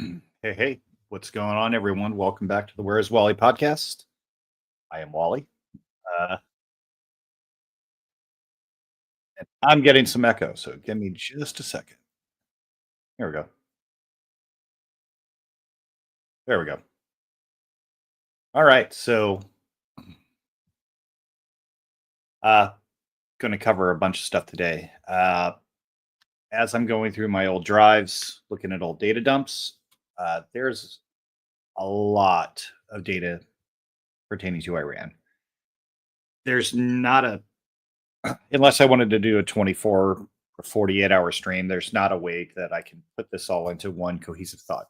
Hey, hey, what's going on, everyone? Welcome back to the Where's Wally podcast. I am Wally. Uh, and I'm getting some echo, so give me just a second. Here we go. There we go. All right, so uh, going to cover a bunch of stuff today. As I'm going through my old drives, looking at old data dumps, there's a lot of data pertaining to Iran. There's not a unless I wanted to do a 24 or 48-hour stream, there's not a way that I can put this all into one cohesive thought.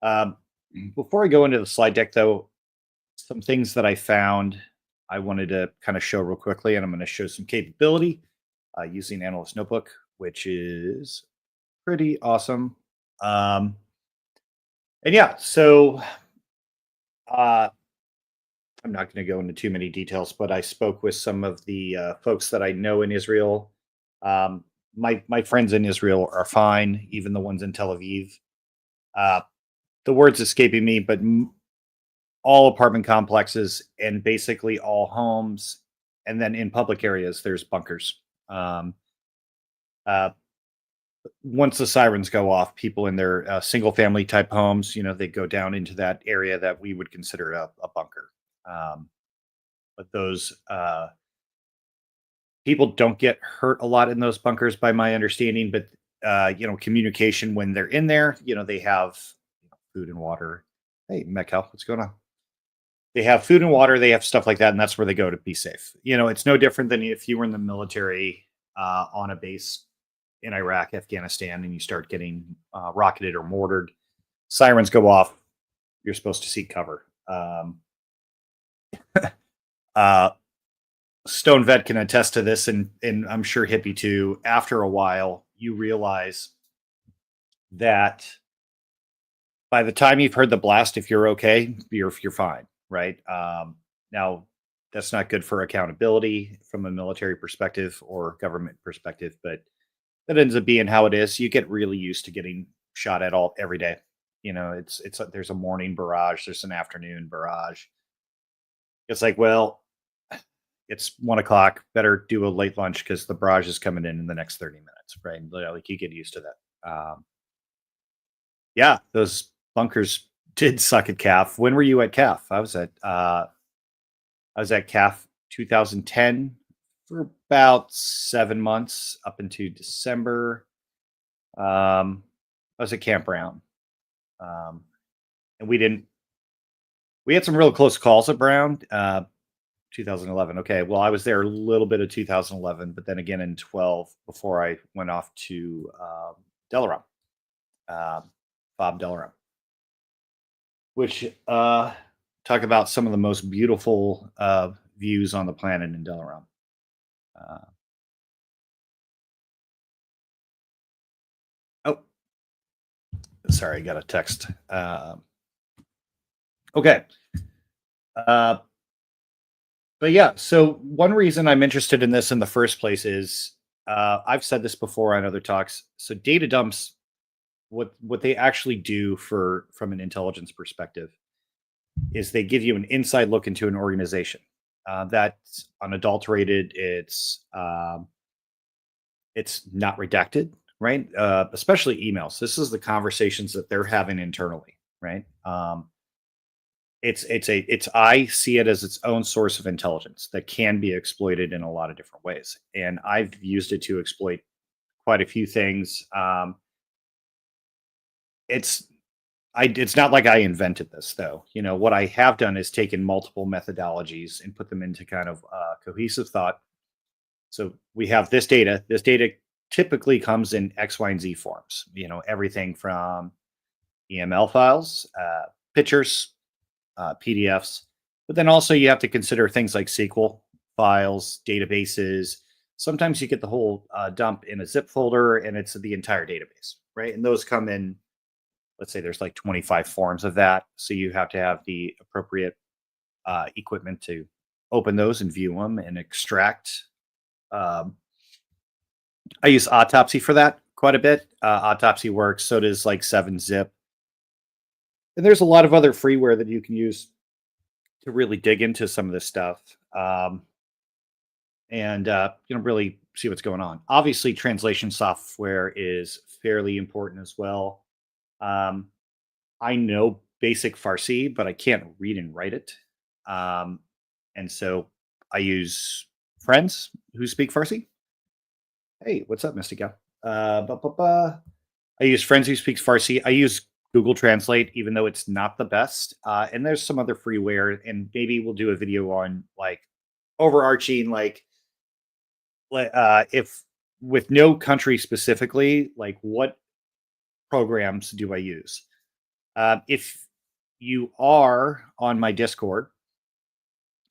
Um, Before I go into the slide deck, though, some things that I found I wanted to kind of show real quickly, and I'm going to show some capability using Analyst Notebook, which is pretty awesome. Um, and yeah, so uh, I'm not going to go into too many details, but I spoke with some of the folks that I know in Israel. Um, my friends in Israel are fine, even the ones in Tel Aviv. Uh, the words escaping me, but all apartment complexes and basically all homes, and then in public areas, there's bunkers. Um, uh, Once the sirens go off, people in their single family type homes, they go down into that area that we would consider a bunker. Um, but those people don't get hurt a lot in those bunkers, by my understanding. But communication when they're in there, they have food and water. Hey, Metcalf, what's going on? They have food and water, they have stuff like that, and that's where they go to be safe. It's no different than if you were in the military on a base in Iraq, Afghanistan, and you start getting rocketed or mortared. Sirens go off. You're supposed to seek cover. Uh, Stone Vet can attest to this, and I'm sure Hippie too. After a while, you realize that by the time you've heard the blast, if you're okay, you're fine, right? Now, that's not good for accountability from a military perspective or government perspective, but that ends up being how it is. You get really used to getting shot at all every day. There's a morning barrage, there's an afternoon barrage. It's like, well, it's 1 o'clock. Better do a late lunch because the barrage is coming in the next 30 minutes, right? Like you get used to that. Yeah, those bunkers did suck at CAF. When were you at CAF? I was at CAF 2010 for about 7 months up into December. I was at Camp Brown, um, and we had some real close calls at Brown. 2011. Okay, well, I was there a little bit of 2011, but then again in 12 before I went off to Delaram, Bob Delaram, which talk about some of the most beautiful views on the planet in Delaram. Uh, oh, sorry, I got a text. Okay. Uh, but yeah, so one reason I'm interested in this in the first place is I've said this before on other talks. So data dumps, what they actually do from an intelligence perspective is they give you an inside look into an organization that's unadulterated. It's not redacted, right? Especially emails. This is the conversations that they're having internally, right? It's I see it as its own source of intelligence that can be exploited in a lot of different ways, and I've used it to exploit quite a few things. It's it's not like I invented this, though. What I have done is taken multiple methodologies and put them into kind of cohesive thought. So we have this data. This data typically comes in X, Y, and Z forms. Everything from EML files, pictures, PDFs, but then also you have to consider things like SQL files, databases. Sometimes you get the whole dump in a zip folder, and it's the entire database, right? And those come in, let's say there's like 25 forms of that. So you have to have the appropriate equipment to open those and view them and extract. Um, I use Autopsy for that quite a bit. Autopsy works. So does like 7-Zip. And there's a lot of other freeware that you can use to really dig into some of this stuff. And really see what's going on. Obviously, translation software is fairly important as well. Um, I know basic Farsi, but I can't read and write it. Um, and so I use friends who speak Farsi. Hey, what's up, Mystica? Ba, ba, ba. I use friends who speaks Farsi. I use Google Translate, even though it's not the best. And there's some other freeware, and maybe we'll do a video on like overarching, if with no country specifically, like what programs do I use? If you are on my Discord,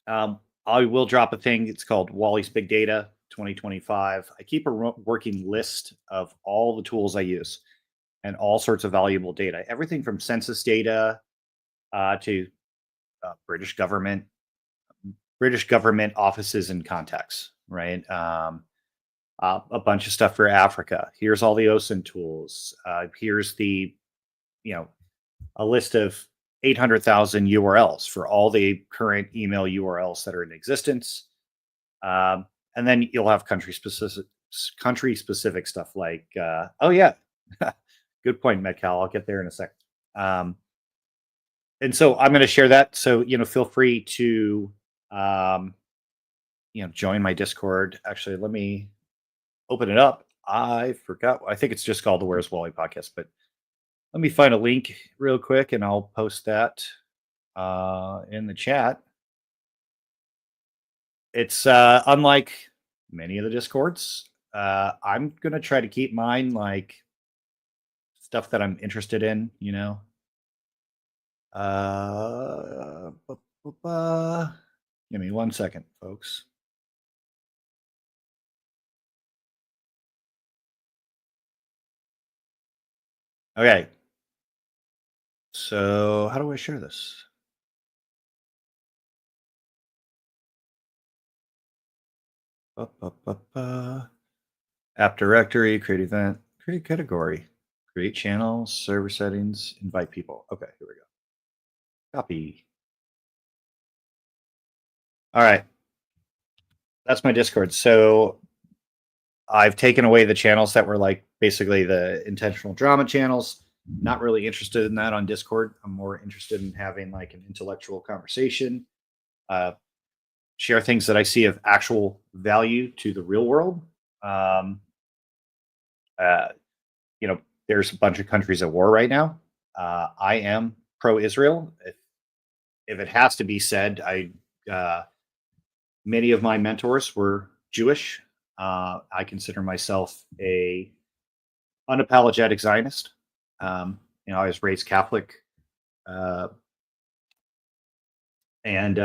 I will drop a thing. It's called Wally's Big Data 2025. I keep a working list of all the tools I use and all sorts of valuable data, everything from census data to British government offices and contacts, right? A bunch of stuff for Africa. Here's all the OSINT tools. Here's a list of 800,000 URLs for all the current email URLs that are in existence. And then you'll have country specific stuff like, oh yeah, good point, Metcal. I'll get there in a second. And so I'm going to share that. So, feel free to, join my Discord. Actually, let me open it up. I forgot. I think it's just called the Where's Wally podcast, but let me find a link real quick and I'll post that in the chat. It's unlike many of the Discords. I'm going to try to keep mine like stuff that I'm interested in, Give me 1 second, folks. Okay. So how do I share this? App directory, create event, create category, create channels, server settings, invite people. Okay, here we go. Copy. All right. That's my Discord. So I've taken away the channels that were like basically the intentional drama channels. Not really interested in that on Discord. I'm more interested in having like an intellectual conversation, share things that I see of actual value to the real world. There's a bunch of countries at war right now. I am pro-Israel. If it has to be said, many of my mentors were Jewish. I consider myself a unapologetic Zionist. I was raised Catholic, and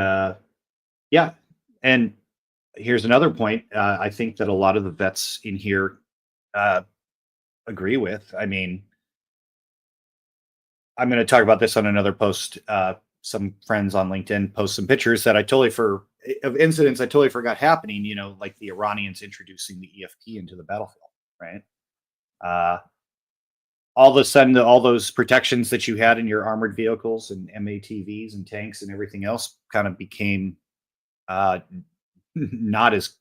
and here's another point. I think that a lot of the vets in here agree with. I mean, I'm going to talk about this on another post. Some friends on LinkedIn post some pictures that of incidents I totally forgot happening, like the Iranians introducing the EFP into the battlefield, right? All of a sudden, all those protections that you had in your armored vehicles and MATVs and tanks and everything else kind of became not as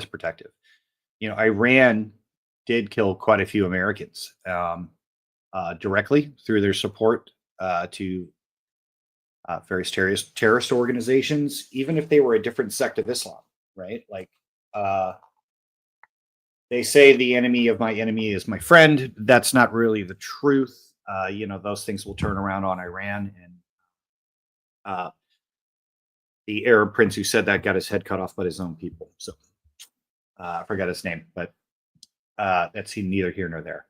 protective. Iran did kill quite a few Americans directly through their support to various terrorist organizations, even if they were a different sect of Islam, right? Like they say the enemy of my enemy is my friend. That's not really the truth. Those things will turn around on Iran, and the Arab prince who said that got his head cut off by his own people. So I forgot his name, but that's neither here nor there.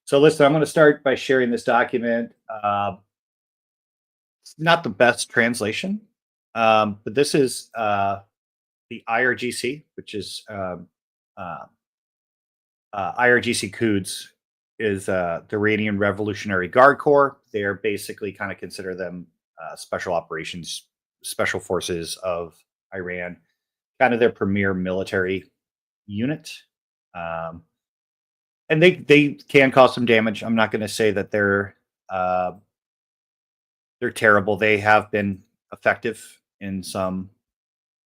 So listen, I'm going to start by sharing this document. It's not the best translation, but this is the IRGC, which is IRGC Quds is the Iranian Revolutionary Guard Corps. They're basically kind of consider them special forces of Iran, kind of their premier military unit. And they can cause some damage. I'm not going to say that they're They're terrible. They have been effective in some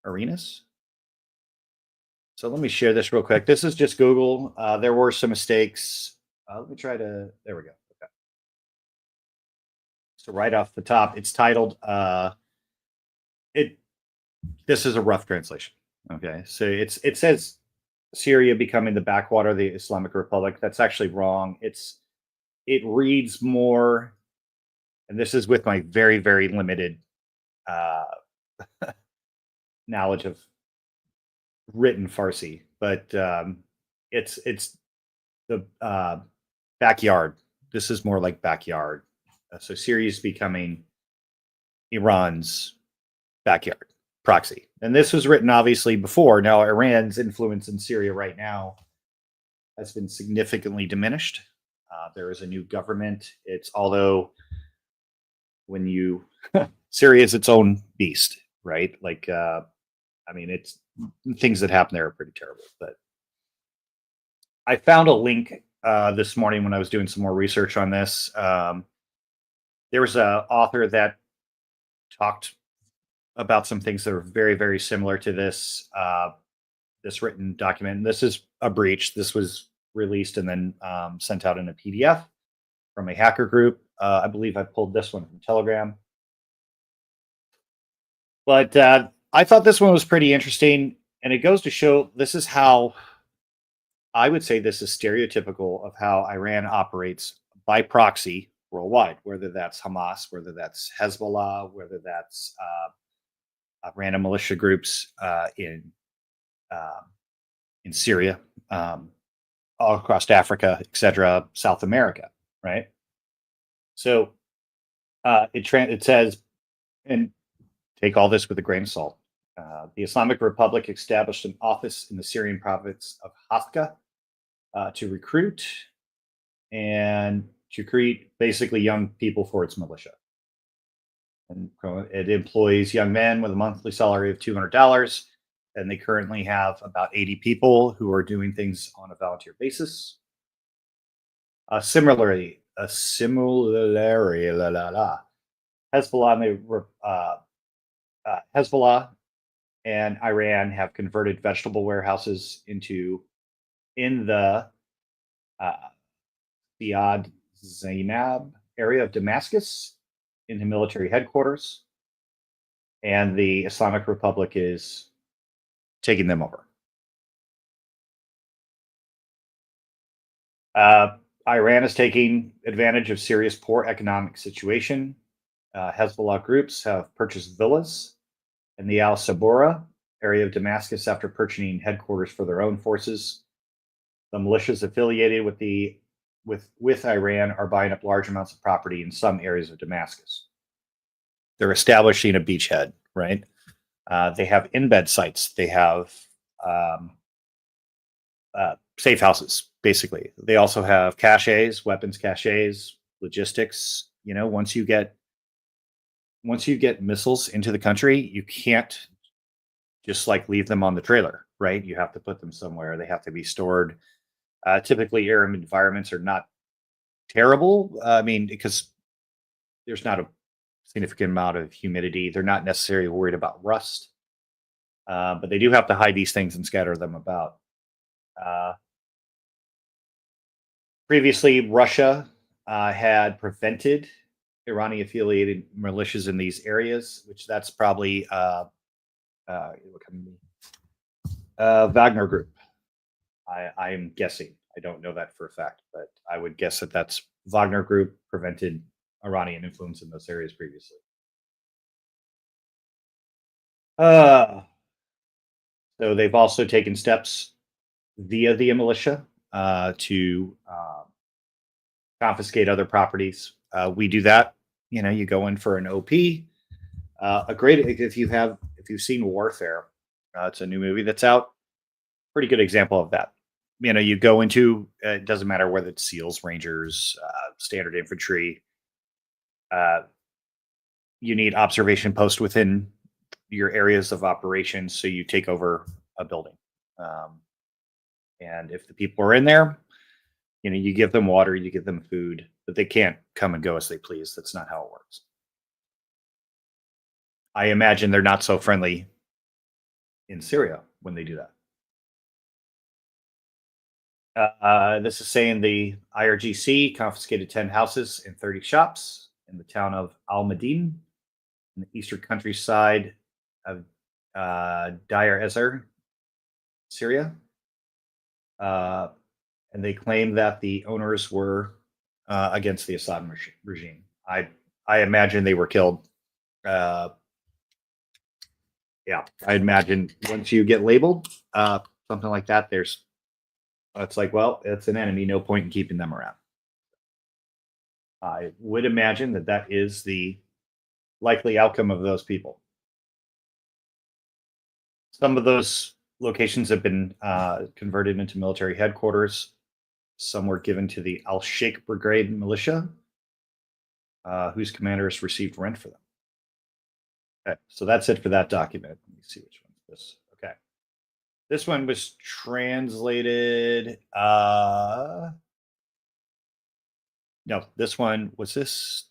arenas. So let me share this real quick. This is just Google. There were some mistakes. Let me try to. There we go. Okay. So right off the top, it's titled. It. This is a rough translation. Okay. So it says Syria becoming the backwater of the Islamic Republic. That's actually wrong. It reads more, and this is with my very very limited uh, knowledge of written Farsi, but it's the backyard. This is more like backyard. So Syria is becoming Iran's backyard proxy, and this was written obviously before. Now Iran's influence in Syria right now has been significantly diminished. There is a new government. It's although when you Syria is its own beast, right? Like I mean, it's things that happen there are pretty terrible. But I found a link this morning when I was doing some more research on this. There was a author that talked about some things that are very, very similar to this written document. And this is a breach. This was released and then sent out in a PDF from a hacker group. I believe I pulled this one from Telegram. But I thought this one was pretty interesting, and it goes to show this is how I would say this is stereotypical of how Iran operates by proxy worldwide, whether that's Hamas, whether that's Hezbollah, whether that's random militia groups in Syria, all across Africa, etc., South America, right? So it says, and take all this with a grain of salt. The Islamic Republic established an office in the Syrian province of Hafka to recruit and to create basically young people for its militia. And it employs young men with a monthly salary of $200. And they currently have about 80 people who are doing things on a volunteer basis. Similarly, Hezbollah and Iran have converted vegetable warehouses in the Biad Zainab area of Damascus into military headquarters, and the Islamic Republic is taking them over. Iran is taking advantage of Syria's poor economic situation. Hezbollah groups have purchased villas in the Al Sabura area of Damascus after purchasing headquarters for their own forces. The militias affiliated with Iran are buying up large amounts of property in some areas of Damascus. They're establishing a beachhead, right? They have in-bed sites. They have safe houses, basically. They also have caches, weapons caches, logistics. You know, once you get missiles into the country, you can't just like leave them on the trailer, right? You have to put them somewhere. They have to be stored. Typically, Arab environments are not terrible. I mean, because there's not a significant amount of humidity. They're not necessarily worried about rust, but they do have to hide these things and scatter them about. Previously, Russia had prevented Iranian affiliated militias in these areas, which that's probably Wagner Group. I'm guessing. I don't know that for a fact, but I would guess that that's Wagner Group prevented Iranian influence in those areas previously. So they've also taken steps via the militia to confiscate other properties. We do that. You know, you go in for an OP. A great if you've seen Warfare, it's a new movie that's out. Pretty good example of that. You know, you go into it doesn't matter whether it's SEALs, Rangers, standard infantry. You need observation posts within your areas of operation, so you take over a building. And if the people are in there, you know, you give them water, you give them food, but they can't come and go as they please. That's not how it works. I imagine they're not so friendly in Syria when they do that. This is saying the IRGC confiscated 10 houses and 30 shops in the town of Al Madin in the eastern countryside of Deir Ezzar, Syria. And they claim that the owners were against the Assad regime. I imagine they were killed. Yeah, I imagine once you get labeled something like that, it's like, well, it's an enemy. No point in keeping them around. I would imagine that that is the likely outcome of those people. Some of those locations have been converted into military headquarters. Some were given to the Al Sheikh Brigade militia, whose commanders received rent for them. Okay, so that's it for that document. Let me see which one is this. Okay. This one was translated. No, this one was this.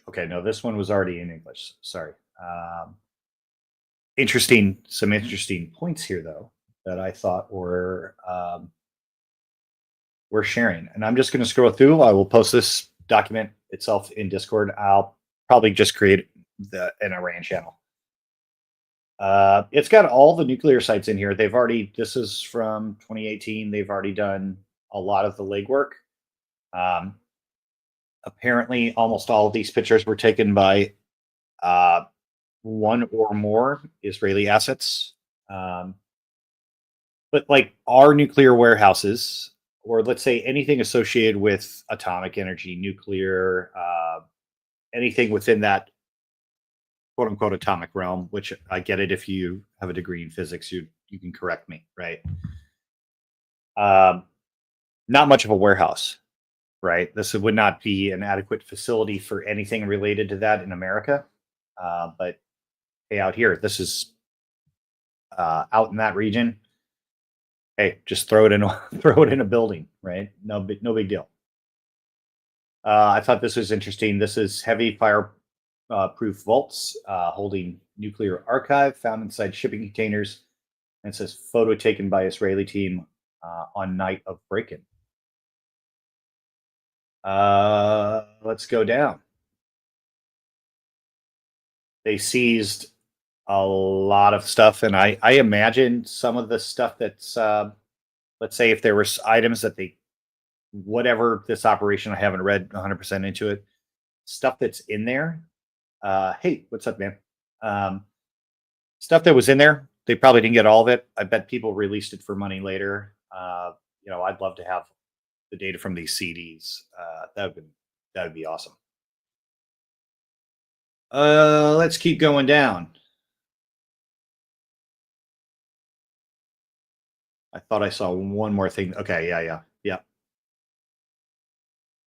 Okay, no, this one was already in English. Sorry. Some interesting points here, though, that I thought were sharing. And I'm just going to scroll through. I will post this document itself in Discord. I'll probably just create an Iran channel. It's got all the nuclear sites in here. This is from 2018. They've already done a lot of the legwork. Apparently, almost all of these pictures were taken by one or more Israeli assets. But like our nuclear warehouses, or let's say anything associated with atomic energy, nuclear, anything within that quote unquote atomic realm, which I get it. If you have a degree in physics, you can correct me, right? Not much of a warehouse, right? This would not be an adequate facility for anything related to that in America. But hey, out here, this is out in that region. Hey, just throw it in a building, right? No big deal. I thought this was interesting. This is heavy fireproof vaults holding nuclear archive found inside shipping containers. And it says photo taken by Israeli team on night of break-in. Let's go down. They seized a lot of stuff, and I imagine some of the stuff that's let's say if there were items that whatever this operation, I haven't read 100% into it, stuff that's in there. Hey, what's up, man? Stuff that was in there, they probably didn't get all of it. I bet people released it for money later. I'd love to have the data from these CDs. That would be awesome. Let's keep going down. I thought I saw one more thing. Okay, yeah.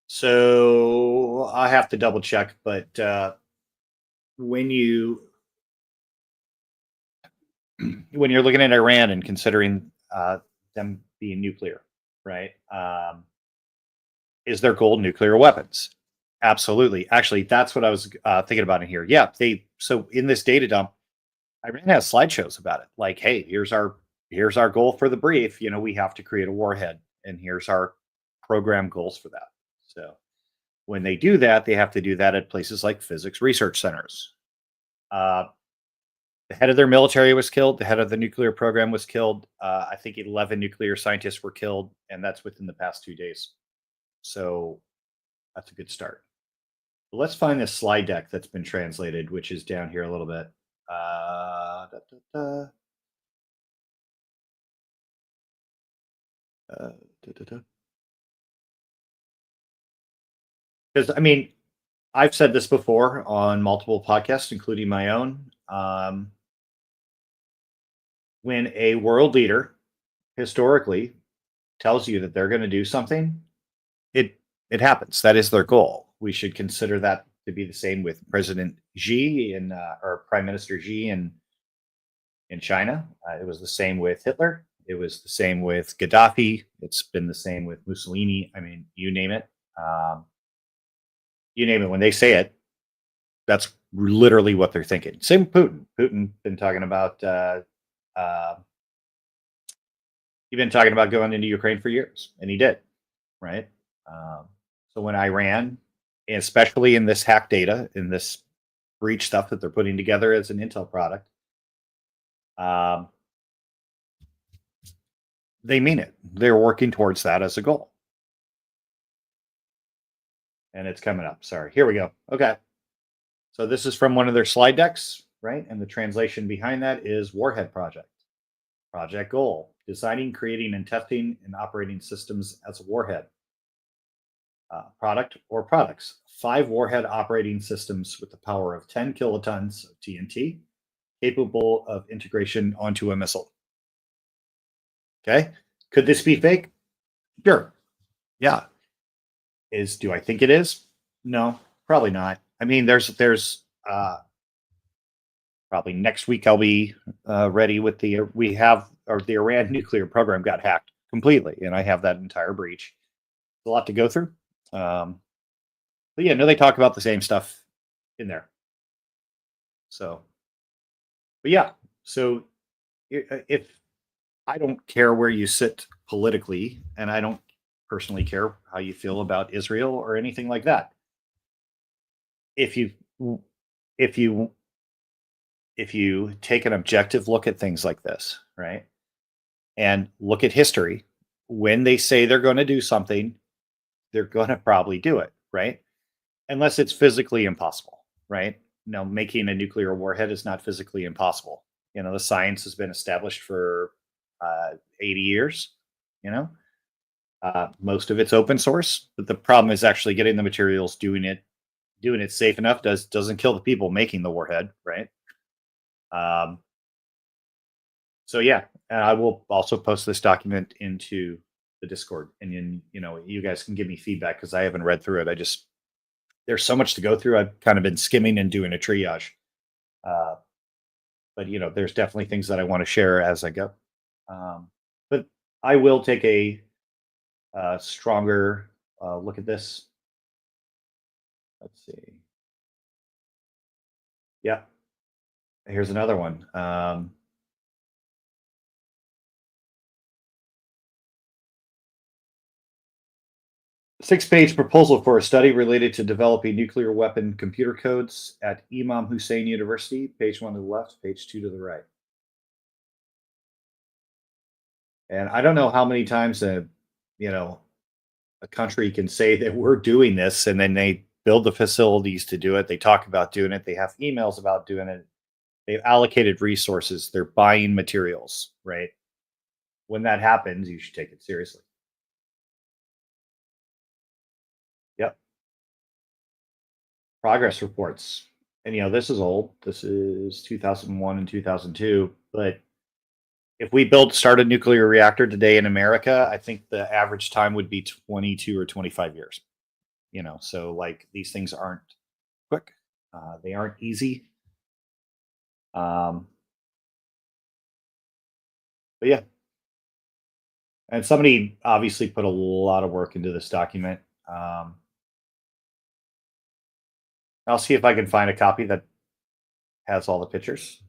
So I have to double check, but when you're looking at Iran and considering them being nuclear, right? Is their goal nuclear weapons? Absolutely. Actually, that's what I was thinking about in here. Yeah, so in this data dump, Iran has slideshows about it. Like, hey, here's our goal for the brief. We have to create a warhead, and here's our program goals for that. So when they do that, they have to do that at places like physics research centers. The head of their military was killed. The head of the nuclear program was killed. I think 11 nuclear scientists were killed, and that's within the past 2 days. So that's a good start. But let's find this slide deck that's been translated, which is down here a little bit. Because I mean, I've said this before on multiple podcasts, including my own. When a world leader historically tells you that they're going to do something, it happens. That is their goal. We should consider that to be the same with President Xi or Prime Minister Xi in China. It was the same with Hitler. It was the same with Gaddafi. It's been the same with Mussolini. I mean, you name it. You name it. When they say it, that's literally what they're thinking. Same with Putin. Putin been talking about uh, he's been talking about going into Ukraine for years, and he did, right? Um, so when Iran, especially in this hack data, in this breach stuff that they're putting together as an Intel product, um, they mean it. They're working towards that as a goal. And it's coming up. Sorry. Here we go. Okay. So this is from one of their slide decks, right? And the translation behind that is Warhead Project. Project goal: designing, creating, and testing and operating systems as a warhead. Product or products: 5 warhead operating systems with the power of 10 kilotons of TNT, capable of integration onto a missile. Okay. Could this be fake? Sure. Yeah. Do I think it is? No, probably not. I mean, there's probably next week I'll be ready with the the Iran nuclear program got hacked completely, and I have that entire breach. It's a lot to go through. But yeah, no, they talk about the same stuff in there. So, but yeah, so if I don't care where you sit politically, and I don't personally care how you feel about Israel or anything like that. If you if you if you take an objective look at things like this, right, and look at history, when they say they're going to do something, they're going to probably do it, right? Unless it's physically impossible, right? Now, making a nuclear warhead is not physically impossible. The science has been established for 80 years. Most of it's open source, but the problem is actually getting the materials, doing it safe enough doesn't kill the people making the warhead, right? So yeah, and I will also post this document into the Discord, and then you guys can give me feedback because I haven't read through it. There's so much to go through. I've kind of been skimming and doing a triage, but there's definitely things that I want to share as I go. But I will take a stronger look at this. Let's see. Yeah, here's another one. 6-page proposal for a study related to developing nuclear weapon computer codes at Imam Hussein University. Page 1 to the left, page 2 to the right. And I don't know how many times a country can say that we're doing this, and then they build the facilities to do it. They talk about doing it. They have emails about doing it. They've allocated resources. They're buying materials, right? When that happens, you should take it seriously. Yep. Progress reports. And this is old. This is 2001 and 2002. But if we start a nuclear reactor today in America, I think the average time would be 22 or 25 years. So like these things aren't quick. They aren't easy. But yeah. And somebody obviously put a lot of work into this document. I'll see if I can find a copy that has all the pictures.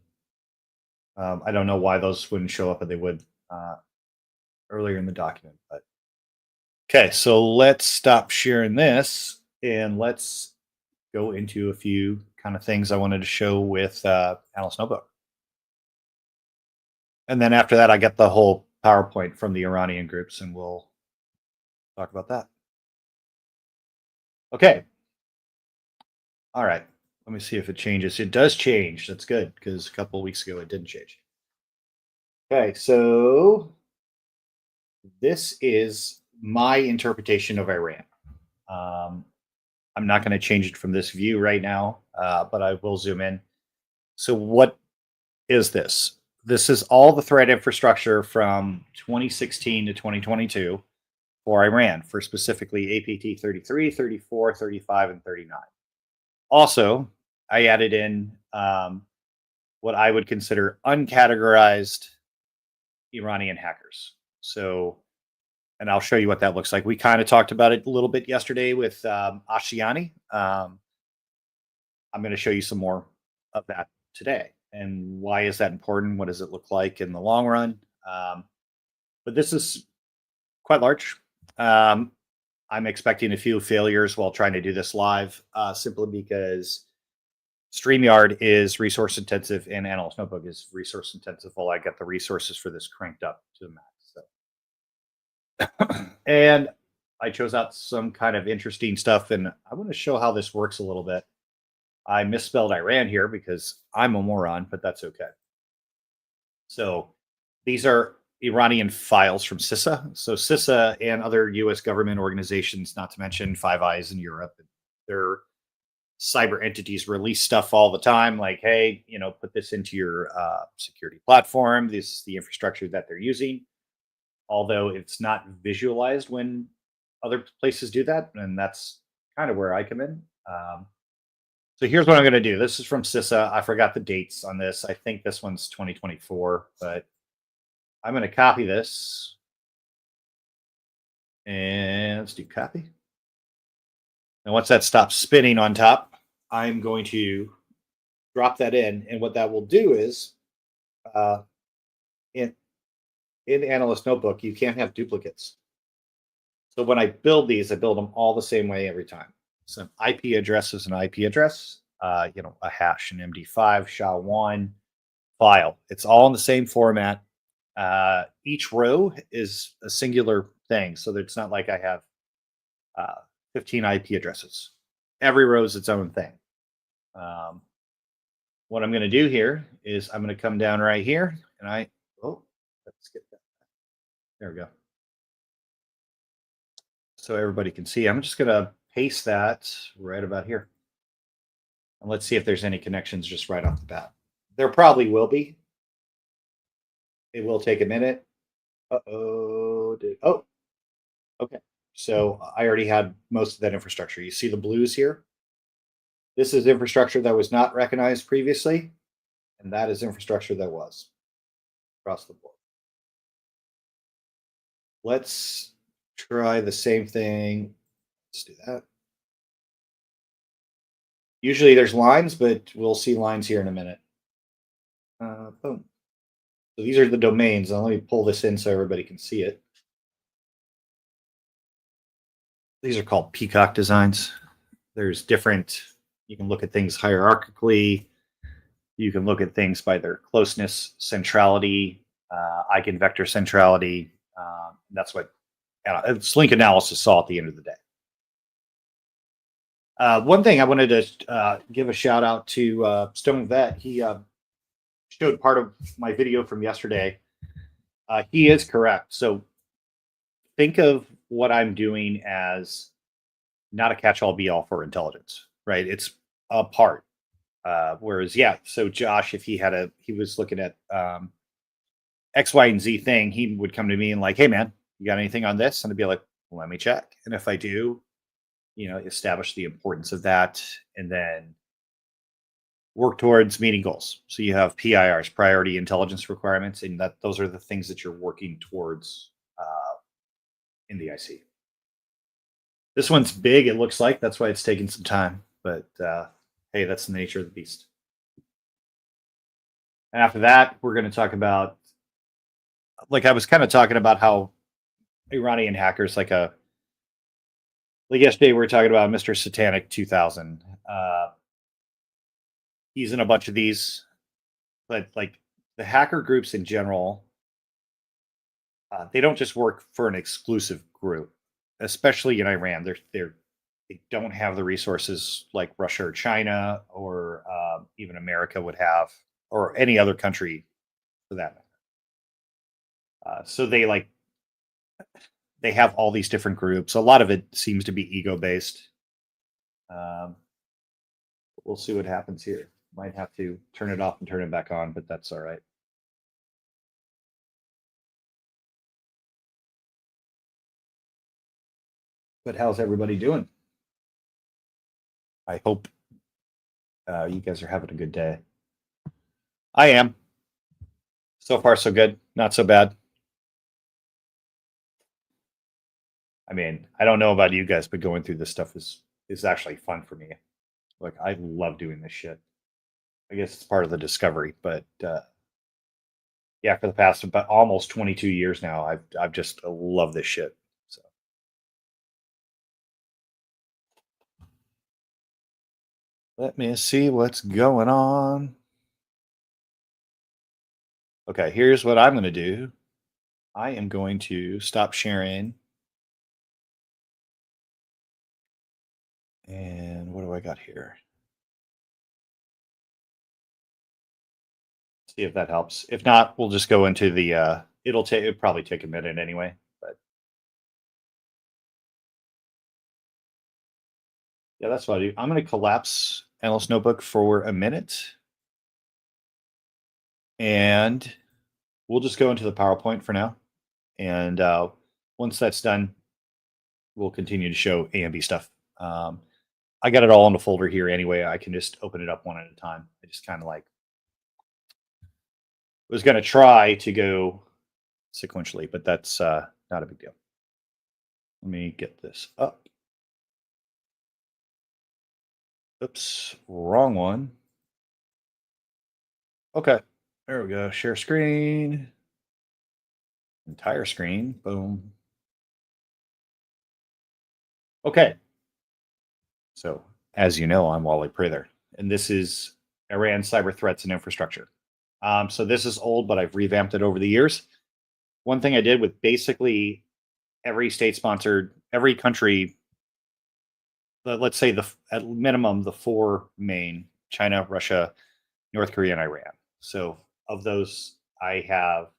I don't know why those wouldn't show up, but they would earlier in the document. But okay, so let's stop sharing this and let's go into a few kind of things I wanted to show with Alice Notebook. And then after that, I get the whole PowerPoint from the Iranian groups, and we'll talk about that. Okay. All right. Let me see if it changes. It does change. That's good because a couple of weeks ago it didn't change. Okay, so this is my interpretation of Iran. I'm not going to change it from this view right now, but I will zoom in. So what is this? This is all the threat infrastructure from 2016 to 2022 for Iran, for specifically APT 33, 34, 35, and 39. Also, I added in what I would consider uncategorized Iranian hackers. So, and I'll show you what that looks like. We kind of talked about it a little bit yesterday with Ashiani. I'm going to show you some more of that today. And why is that important? What does it look like in the long run? But this is quite large. Um, I'm expecting a few failures while trying to do this live, simply because StreamYard is resource intensive and Analyst Notebook is resource intensive while I get the resources for this cranked up to the max. So. And I chose out some kind of interesting stuff, and I want to show how this works a little bit. I misspelled Iran here because I'm a moron, but that's okay. So these are Iranian files from CISA. So CISA and other US government organizations, not to mention Five Eyes in Europe, their cyber entities release stuff all the time, like, hey, put this into your security platform. This is the infrastructure that they're using. Although it's not visualized when other places do that. And that's kind of where I come in. So here's what I'm going to do. This is from CISA. I forgot the dates on this. I think this one's 2024, but I'm going to copy this. And let's do copy. And once that stops spinning on top, I'm going to drop that in. And what that will do is in Analyst Notebook, you can't have duplicates. So when I build these, I build them all the same way every time. So an IP address is an IP address, a hash, an MD5, SHA-1 file. It's all in the same format. Each row is a singular thing. So that it's not like I have 15 IP addresses. Every row is its own thing. What I'm going to do here is I'm going to come down right here and let's get that. There we go. So everybody can see. I'm just going to paste that right about here. And let's see if there's any connections just right off the bat. There probably will be. It will take a minute. Oh, okay. So I already had most of that infrastructure. You see the blues here? This is infrastructure that was not recognized previously, and that is infrastructure that was across the board. Let's try the same thing. Let's do that. Usually there's lines, but we'll see lines here in a minute. Boom. So these are the domains. Now let me pull this in so everybody can see it. These are called peacock designs. There's different, you can look at things hierarchically. You can look at things by their closeness, centrality, eigenvector centrality. That's what it's link analysis saw at the end of the day. One thing I wanted to give a shout out to Stone Vet. He showed part of my video from yesterday. He is correct. So think of what I'm doing as not a catch-all be-all for intelligence, right? It's a part. Whereas, so Josh, if he was looking at X, Y, and Z thing, he would come to me and like, hey man, you got anything on this? And I'd be like, let me check. And if I do, establish the importance of that and then work towards meeting goals. So you have PIRs, priority intelligence requirements, and those are the things that you're working towards in the IC. This one's big, it looks like. That's why it's taking some time. But hey, that's the nature of the beast. And after that, we're going to talk about, like I was kind of talking about how Iranian hackers, like yesterday we were talking about Mr. Satanic 2000. He's in a bunch of these, but like the hacker groups in general, they don't just work for an exclusive group, especially in Iran. They don't have the resources like Russia or China or even America would have, or any other country for that matter. So they have all these different groups. A lot of it seems to be ego based. We'll see what happens here. Might have to turn it off and turn it back on, but that's all right. But how's everybody doing? I hope you guys are having a good day. I am. So far, so good. Not so bad. I mean, I don't know about you guys, but going through this stuff is actually fun for me. Like, I love doing this shit. I guess it's part of the discovery, but yeah, for the past about almost 22 years now, I've just loved this shit. So let me see what's going on. Okay, here's what I'm going to do. I am going to stop sharing. And what do I got here? See if that helps. If not, we'll just go into the it'll probably take a minute anyway, but yeah, that's what I do. I'm going to collapse Endless Notebook for a minute, and we'll just go into the PowerPoint for now. And once that's done, we'll continue to show A and B stuff. I got it all in a folder here anyway. I can just open it up one at a time. I just kind of like was going to try to go sequentially, but that's not a big deal. Let me get this up. Oops, wrong one. Okay, there we go. Share screen, entire screen. Boom. Okay. So, as you know, I'm Wally Prather, and this is Iran cyber threats and infrastructure. So this is old, but I've revamped it over the years. One thing I did with basically every state sponsored, every country, let's say at minimum the four main: China, Russia, North Korea, and Iran. So of those, I have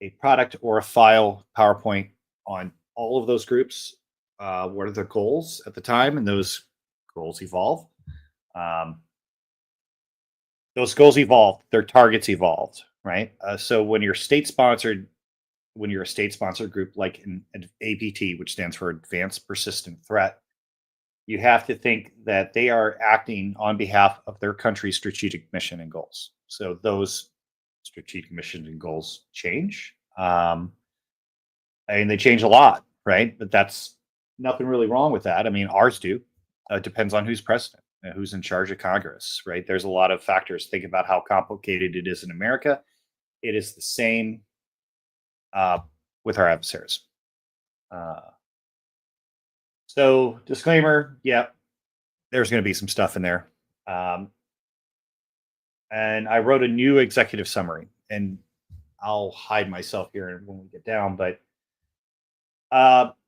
a product or a file PowerPoint on all of those groups. What are their goals at the time, and those goals evolve. Those goals evolved, their targets evolved, right? So when you're state sponsored, when you're a state sponsored group like an APT, which stands for Advanced Persistent Threat, you have to think that they are acting on behalf of their country's strategic mission and goals. So those strategic missions and goals change. They change a lot, right? But that's nothing really wrong with that. I mean, ours do. It depends on who's president, who's in charge of Congress, right? There's a lot of factors. Think about how complicated it is in America. It is the same with our adversaries. So, disclaimer, yeah, there's going to be some stuff in there. And I wrote a new executive summary, and I'll hide myself here when we get down, but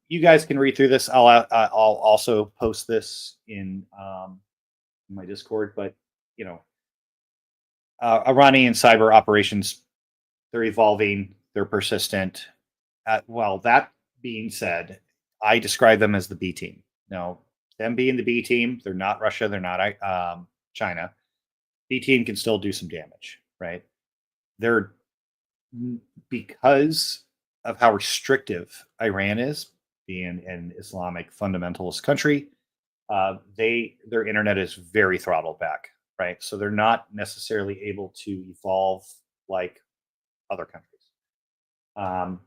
you guys can read through this. I'll also post this in my Discord, but you know, Iranian cyber operations, they're evolving, they're persistent. Well, that being said, I describe them as the B team. Now, them being the B team, they're not Russia, they're not China. B team can still do some damage, right? They're because of how restrictive Iran is, being an Islamic fundamentalist country, their internet is very throttled back, right? So they're not necessarily able to evolve like other countries. But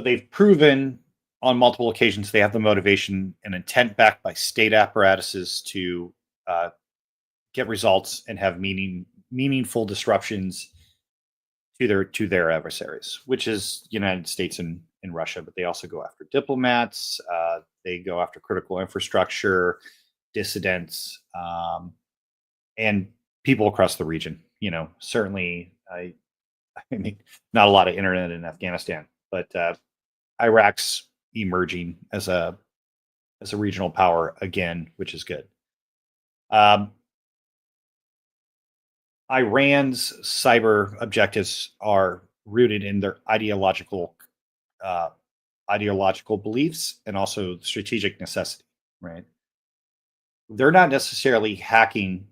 they've proven on multiple occasions they have the motivation and intent backed by state apparatuses to get results and have meaningful disruptions to their adversaries, which is United States and Russia. But they also go after diplomats. They go after critical infrastructure, dissidents, and people across the region. You know, certainly, I mean, not a lot of internet in Afghanistan, but Iraq's emerging as a regional power again, which is good. Iran's cyber objectives are rooted in their ideological beliefs and also strategic necessity, right? They're not necessarily hacking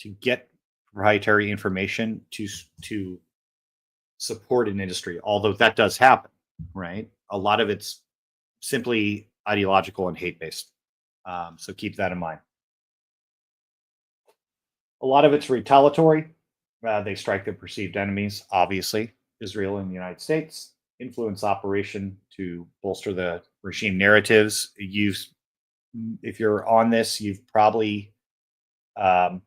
to get proprietary information to support an industry, although that does happen, right? A lot of it's simply ideological and hate based. So keep that in mind. A lot of it's retaliatory. They strike their perceived enemies, obviously, Israel and the United States. Influence operation to bolster the regime narratives. Use if you're on this, you've probably um,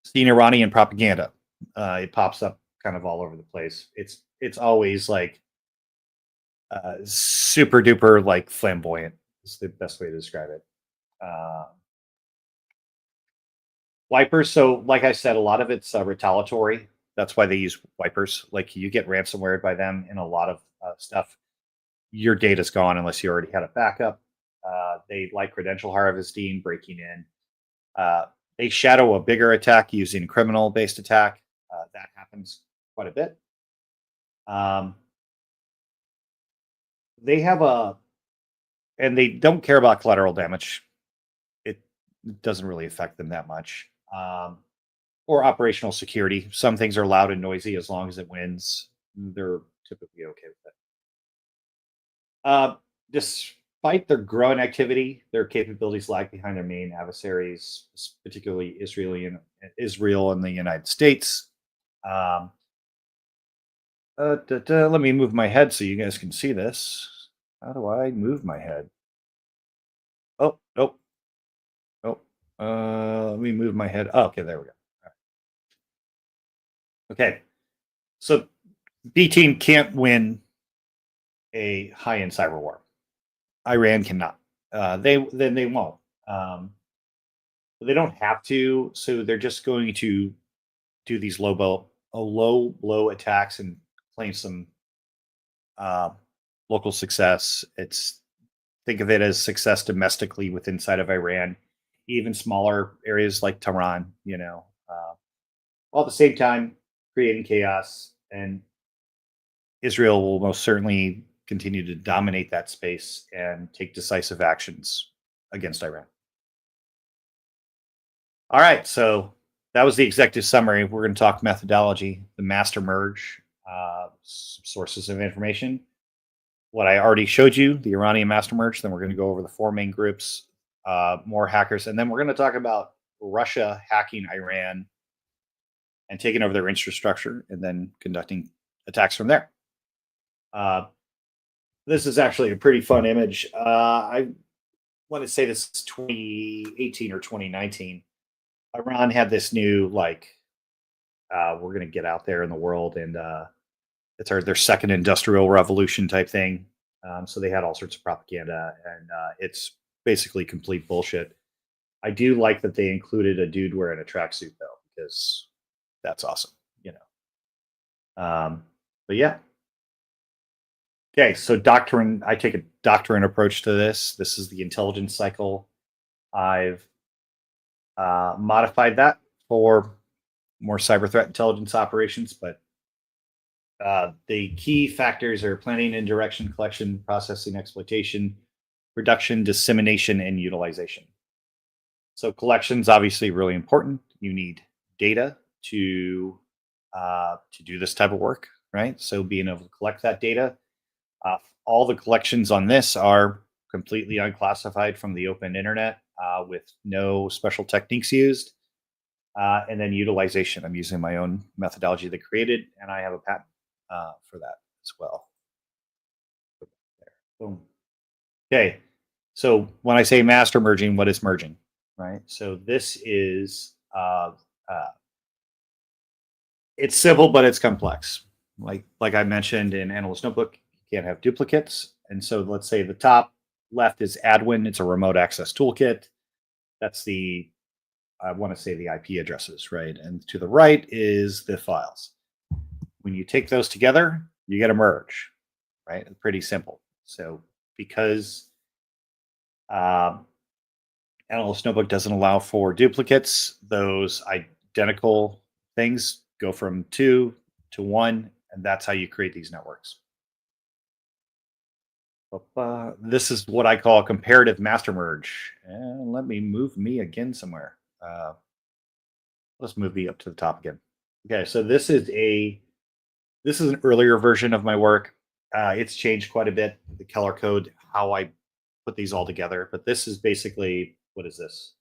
seen Iranian propaganda. It pops up kind of all over the place. It's always like super duper like flamboyant. Is the best way to describe it. Uh, Wipers. So, like I said, a lot of it's retaliatory. That's why they use wipers. Like you get ransomware by them in a lot of stuff. Your data's gone unless you already had a backup. They like credential harvesting, breaking in. Uh, they shadow a bigger attack using criminal-based attack. That happens quite a bit. They have and they don't care about collateral damage. It doesn't really affect them that much. Or operational security. Some things are loud and noisy as long as it wins. They're typically okay with it. Despite their growing activity, their capabilities lag behind their main adversaries, particularly Israel and the United States. Let me move my head so you guys can see this. How do I move my head? Oh, nope. Oh, let me move my head. Oh, okay, there we go. Okay, so B team can't win a high-end cyber war. Iran cannot. They won't. They don't have to, so they're just going to do these low blow attacks and claim some uh, local success. Think of it as success domestically within inside of Iran, even smaller areas like Tehran. All at the same time creating chaos, and Israel will most certainly continue to dominate that space and take decisive actions against Iran. All right, so that was the executive summary. We're going to talk methodology, the master merge, sources of information. What I already showed you, the Iranian master merge. Then we're going to go over the four main groups, more hackers, and then we're going to talk about Russia hacking Iran and taking over their infrastructure and then conducting attacks from there. This is actually a pretty fun image. I want to say this is 2018 or 2019. Iran had this new we're going to get out there in the world and it's their second industrial revolution type thing. So they had all sorts of propaganda and it's basically complete bullshit. I do like that they included a dude wearing a tracksuit though, because that's awesome, but yeah. Okay, so doctrine. I take a doctrine approach to this. This is the intelligence cycle. I've modified that for more cyber threat intelligence operations, but the key factors are planning and direction, collection, processing, exploitation, production, dissemination, and utilization. So collection's obviously really important. You need data to do this type of work, right? So being able to collect that data. All the collections on this are completely unclassified from the open internet with no special techniques used. And then utilization. I'm using my own methodology that created, and I have a patent for that as well. There. Boom. Okay. So when I say master merging, what is merging, right? So this is, it's simple, but it's complex. Like I mentioned in Analyst Notebook, can't have duplicates. And so let's say the top left is Adwin. It's a remote access toolkit. That's I want to say the IP addresses, right? And to the right is the files. When you take those together, you get a merge, right? It's pretty simple. So because Analyst Notebook doesn't allow for duplicates, those identical things go from 2 to 1, and that's how you create these networks. This is what I call a comparative master merge. And let me move me again somewhere. Let's move me up to the top again. Okay, so this is an earlier version of my work. It's changed quite a bit, the color code, how I put these all together. But this is basically, what is this?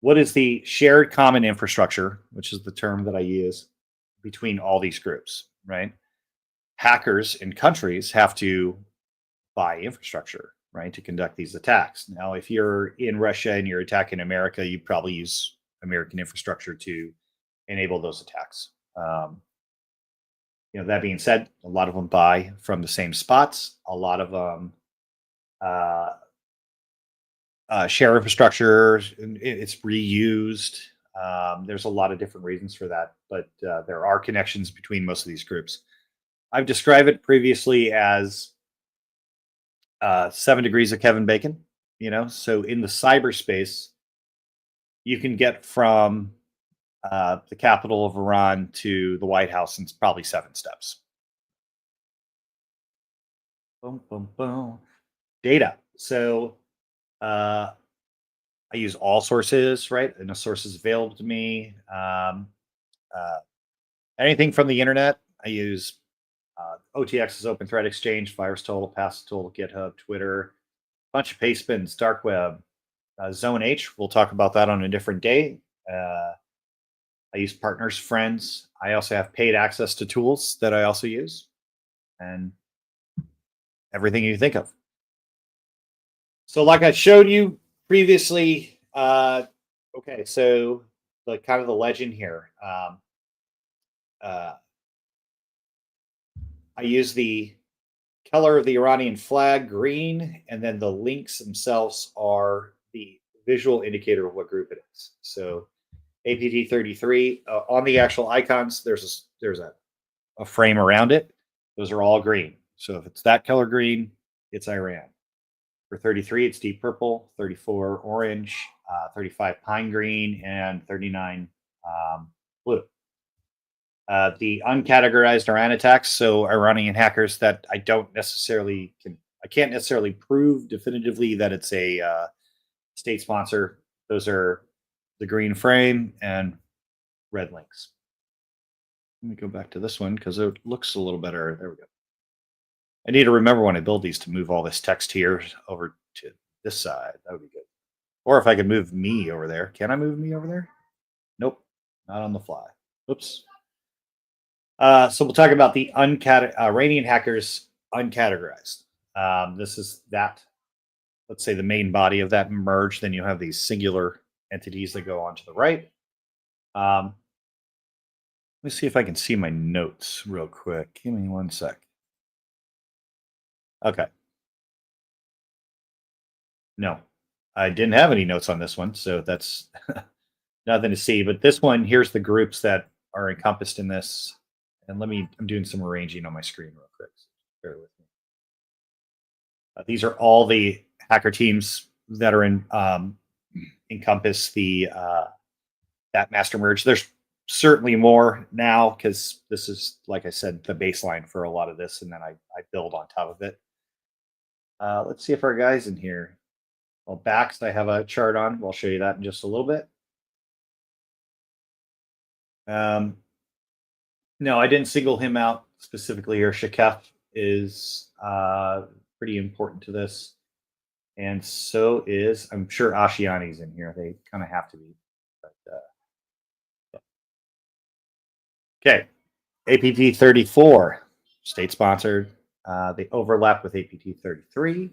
What is the shared common infrastructure, which is the term that I use, between all these groups, right? Hackers in countries have to buy infrastructure. right, to conduct these attacks. Now, if you're in Russia and you're attacking America, you probably use American infrastructure to enable those attacks. That being said, a lot of them buy from the same spots. A lot of them uh, share infrastructure. It's reused. There's a lot of different reasons for that, but there are connections between most of these groups. I've described it previously as 7 degrees of Kevin Bacon. So in the cyberspace, you can get from the capital of Iran to the White House in probably 7 steps. Boom, boom, boom. Data. So I use all sources, right? And the sources available to me. Anything from the internet, I use OTX's Open Threat Exchange, VirusTotal, PassTotal, GitHub, Twitter, bunch of paste spins, dark web, Zone H. We'll talk about that on a different day. I use partners, friends. I also have paid access to tools that I also use, and everything you think of. So, like I showed you previously, okay. So the kind of the legend here. I use the color of the Iranian flag, green, and then the links themselves are the visual indicator of what group it is. So APT 33 on the actual icons, there's a frame around it. Those are all green. So if it's that color green, it's Iran. For 33, it's deep purple, 34 orange, 35 pine green, and 39 blue. The uncategorized Iran attacks, so Iranian hackers that I can't necessarily prove definitively that it's a state sponsor. Those are the green frame and red links. Let me go back to this one because it looks a little better. There we go. I need to remember when I build these to move all this text here over to this side. That would be good. Or if I could move me over there. Can I move me over there? Nope, not on the fly. Oops. So we'll talk about the Iranian hackers uncategorized. This is that, let's say, the main body of that merge. Then you have these singular entities that go on to the right. Let me see if I can see my notes real quick. Give me 1 sec. Okay. No, I didn't have any notes on this one, so that's nothing to see. But this one, here's the groups that are encompassed in this. And I'm doing some arranging on my screen real quick. So bear with me. These are all the hacker teams that are encompass that master merge. There's certainly more now because this is, like I said, the baseline for a lot of this, and then I build on top of it. Let's see if our guy's in here. Well, Bax, I have a chart on. We'll show you that in just a little bit. No, I didn't single him out specifically here. Shakef is pretty important to this. And so is, I'm sure Ashiani's in here. They kind of have to be. But, okay, APT 34, state-sponsored. They overlap with APT 33.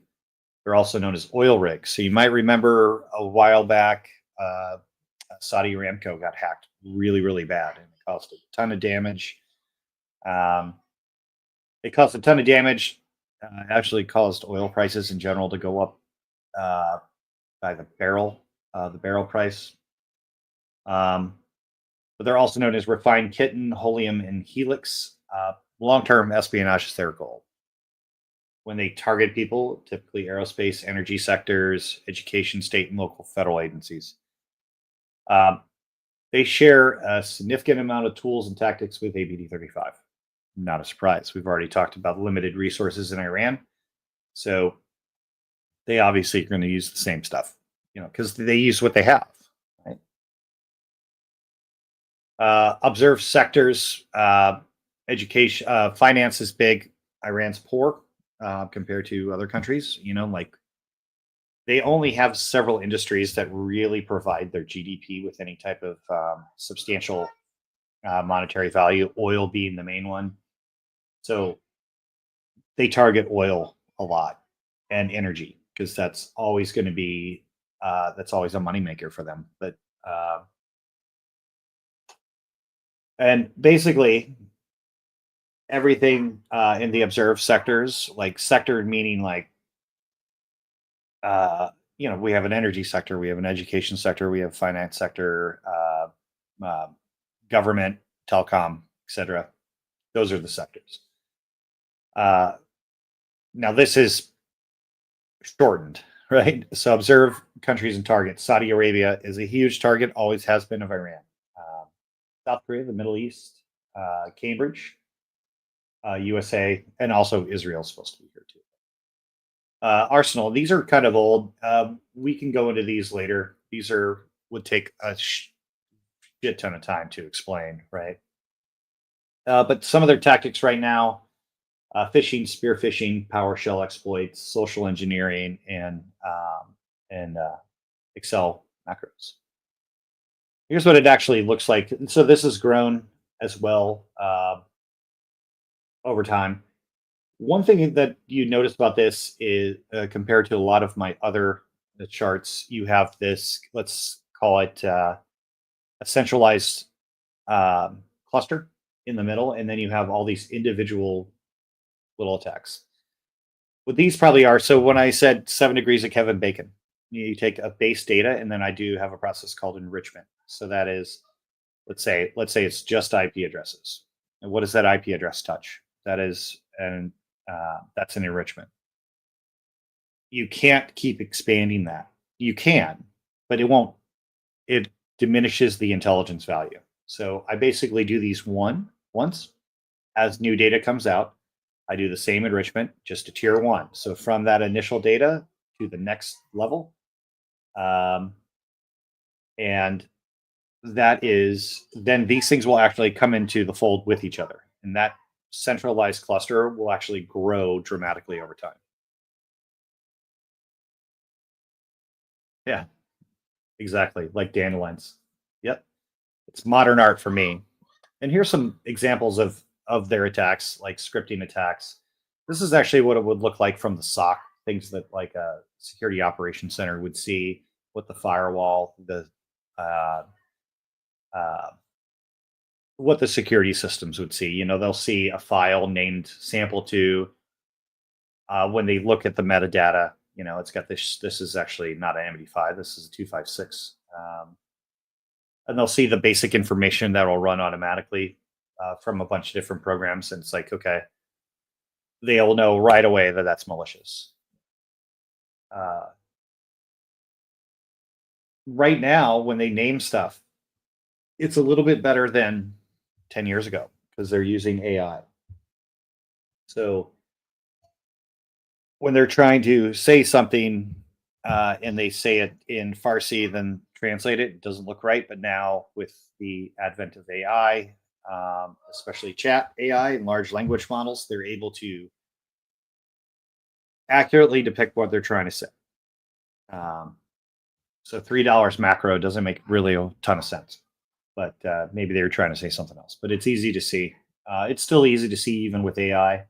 They're also known as oil rigs. So you might remember a while back, Saudi Aramco got hacked really, really bad, and it caused a ton of damage. It caused a ton of damage. Actually caused oil prices in general to go up by the barrel price. But they're also known as refined kitten, helium, and helix. Long-term espionage is their goal. When they target people, typically aerospace, energy sectors, education, state and local federal agencies. They share a significant amount of tools and tactics with APT 35. Not a surprise. We've already talked about limited resources in Iran. So they obviously are going to use the same stuff, because they use what they have. Right? Observe sectors, education, finance is big. Iran's poor compared to other countries. Like they only have several industries that really provide their GDP with any type of substantial monetary value, oil being the main one. So they target oil a lot and energy because that's always going to be that's always a moneymaker for them. But and basically everything in the observed sectors, like sector meaning like uh, we have an energy sector, we have an education sector, we have finance sector, uh, government, telecom, etc. Those are the sectors. Uh, Now this is shortened, right? So observe countries and targets. Saudi Arabia is a huge target, always has been, of Iran. Um, South Korea, the Middle East, Cambridge, USA, and also Israel is supposed to be here too. Arsenal. These are kind of old. We can go into these later. These would take a shit ton of time to explain, right? But some of their tactics right now: phishing, spear phishing, PowerShell exploits, social engineering, and Excel macros. Here's what it actually looks like. So this has grown as well over time. One thing that you notice about this is compared to a lot of my other charts, you have this, let's call it a centralized cluster in the middle, and then you have all these individual little attacks. What these probably are, so when I said 7 degrees of Kevin Bacon, you take a base data, and then I do have a process called enrichment. So that is, let's say it's just IP addresses. And what does that IP address touch? That is, and that's an enrichment. You can't keep expanding that. You can, but it won't. It diminishes the intelligence value. So I basically do these once. As new data comes out, I do the same enrichment, just to tier 1. So from that initial data to the next level. And that is, then these things will actually come into the fold with each other. And that centralized cluster will actually grow dramatically over time. Yeah, exactly. Like dandelions. Yep. It's modern art for me. And here's some examples of their attacks, like scripting attacks. This is actually what it would look like from the SOC, things that like a security operations center would see, what the firewall, what the security systems would see. They'll see a file named sample2. When they look at the metadata, it's got this is actually not an MD5, this is a 256. And they'll see the basic information that will run automatically from a bunch of different programs. And it's like, okay, they'll know right away that that's malicious. Right now, when they name stuff, it's a little bit better than 10 years ago because they're using AI. So when they're trying to say something and they say it in Farsi, then translate it doesn't look right. But now with the advent of AI, especially chat AI and large language models, they're able to accurately depict what they're trying to say. So $3 macro doesn't make really a ton of sense, but maybe they were trying to say something else. But it's easy to see. It's still easy to see even with AI,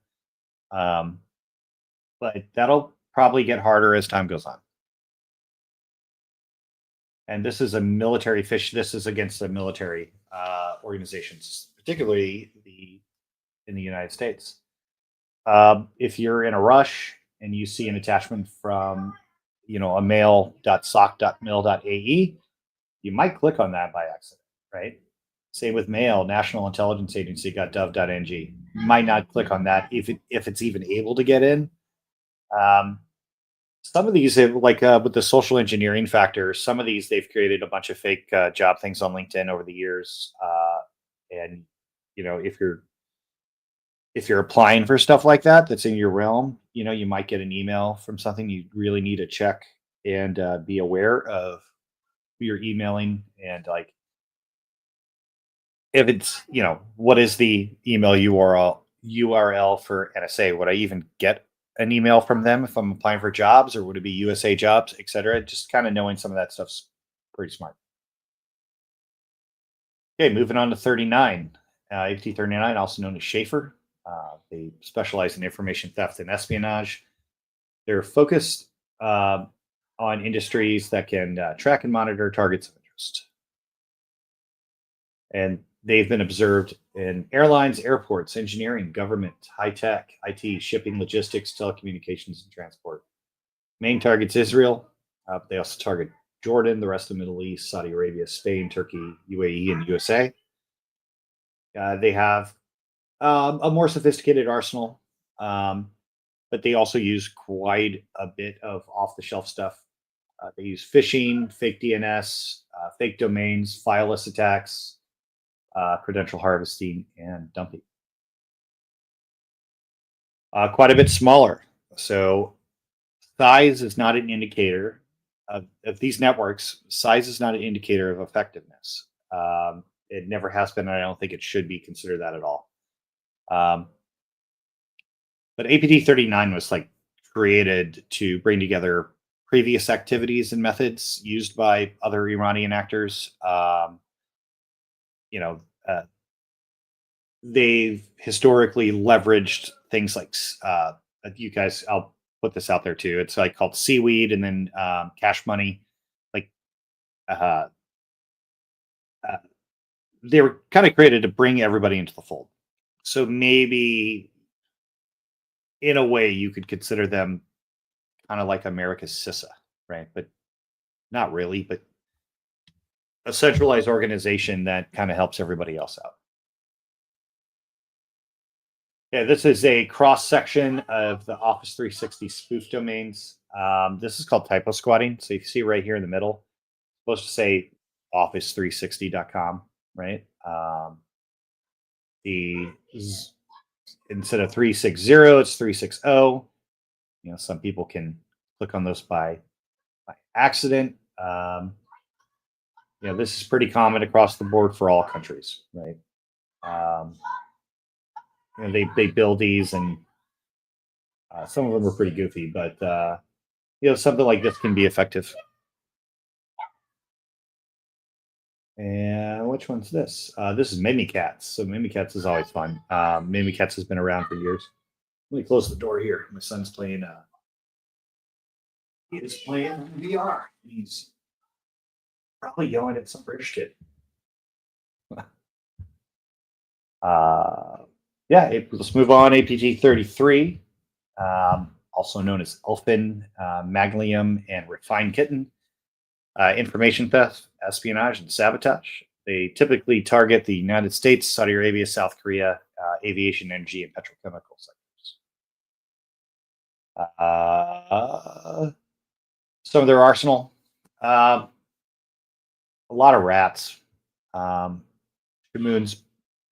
but that'll probably get harder as time goes on. And this is a military fish. This is against the military organizations, particularly in the United States. If you're in a rush and you see an attachment from, a mail.soc.mil.ae, you might click on that by accident, right? Same with mail, National Intelligence Agency.gov.ng. You might not click on that if it's even able to get in. Some of these, like with the social engineering factor, some of these they've created a bunch of fake job things on LinkedIn over the years, and if you're applying for stuff like that that's in your realm, you might get an email from something you really need to check and be aware of who you're emailing, and like if it's what is the email URL for NSA? Would I even get an email from them if I'm applying for jobs, or would it be USA Jobs, etc.? Just kind of knowing some of that stuff's pretty smart. Okay, moving on to 39. APT 39, also known as Schaefer. They specialize in information theft and espionage. They're focused on industries that can track and monitor targets of interest. And they've been observed in airlines, airports, engineering, government, high tech, IT, shipping, logistics, telecommunications, and transport. Main targets Israel. They also target Jordan, the rest of the Middle East, Saudi Arabia, Spain, Turkey, UAE, and USA. They have a more sophisticated arsenal, but they also use quite a bit of off the shelf stuff. They use phishing, fake DNS, fake domains, fileless attacks, credential harvesting, and dumping. Quite a bit smaller. So size is not an indicator of these networks. Size is not an indicator of effectiveness. It never has been, and I don't think it should be considered that at all. But APT 39 was like created to bring together previous activities and methods used by other Iranian actors. They've historically leveraged things like you guys. I'll put this out there too. It's like called seaweed, and then cash money. Like uh, uh, they were kind of created to bring everybody into the fold. So maybe, in a way, you could consider them kind of like America's CISA, right? But not really. But a centralized organization that kind of helps everybody else out. Yeah, this is a cross section of the Office 360 spoof domains. This is called typo squatting. So you see right here in the middle, it's supposed to say office360.com, right? Instead of 360, it's 360. Some people can click on those by accident. This is pretty common across the board for all countries, right? They build these, and some of them are pretty goofy, but something like this can be effective. And which one's this? This is Mimikatz. So Mimikatz is always fun. Mimikatz has been around for years. Let me close the door here. My son's playing. He is playing VR. He's probably yelling at some British kid. Let's move on. APT 33, also known as Elfin, Maglium, and Refined Kitten. Information theft, espionage, and sabotage. They typically target the United States, Saudi Arabia, South Korea, aviation, energy, and petrochemical sectors. Some of their arsenal, a lot of rats. Shamoons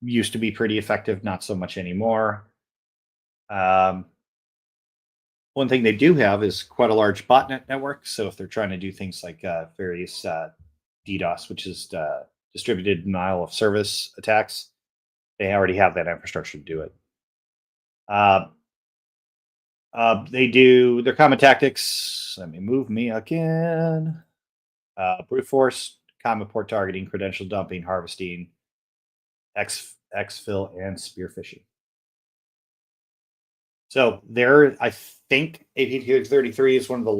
used to be pretty effective, not so much anymore. One thing they do have is quite a large botnet network. So if they're trying to do things like various DDoS, which is distributed denial of service attacks, they already have that infrastructure to do it. They do their common tactics. Let me move me again. Brute force, common port targeting, credential dumping, harvesting, exfil, and spear phishing. So there, I think APT 33 is one of the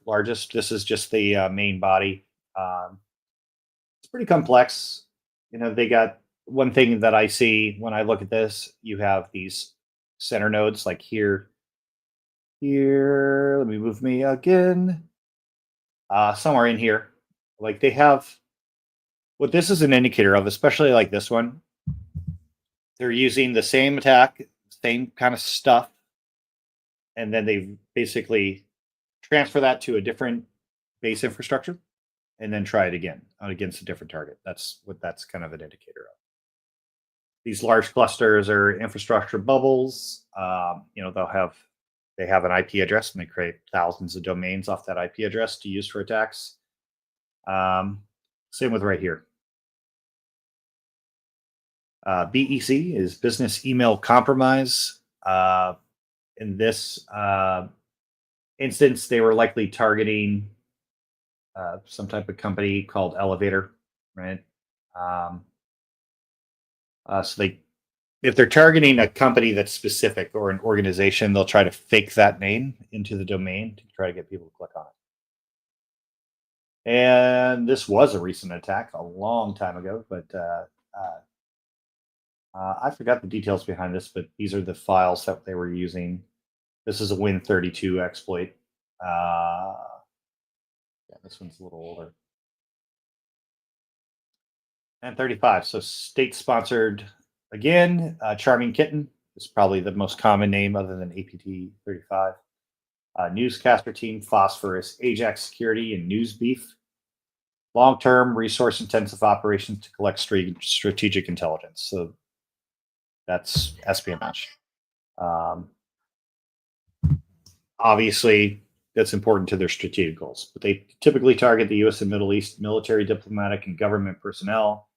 largest. This is just the main body. It's pretty complex. They got one thing that I see when I look at this. You have these center nodes like here. Let me move me again. Somewhere in here, like they have. What this is an indicator of, especially like this one, they're using the same attack, same kind of stuff, and then they basically transfer that to a different base infrastructure and then try it again against a different target. That's what that's kind of an indicator of. These large clusters are infrastructure bubbles. They have an IP address, and they create thousands of domains off that IP address to use for attacks. Same with right here. BEC is business email compromise. In this instance, they were likely targeting some type of company called Elevator, right? So if they're targeting a company that's specific or an organization, they'll try to fake that name into the domain to try to get people to click on it. And this was a recent attack a long time ago, but I forgot the details behind this, but these are the files that they were using. This is a Win32 exploit. Yeah, this one's a little older. And 35, so state-sponsored again. Charming Kitten is probably the most common name other than APT 35. Newscaster team, Phosphorus, Ajax Security, and News Beef. Long-term, resource-intensive operations to collect strategic intelligence. So that's espionage. Obviously, that's important to their strategic goals, but they typically target the U.S. and Middle East military, diplomatic, and government personnel,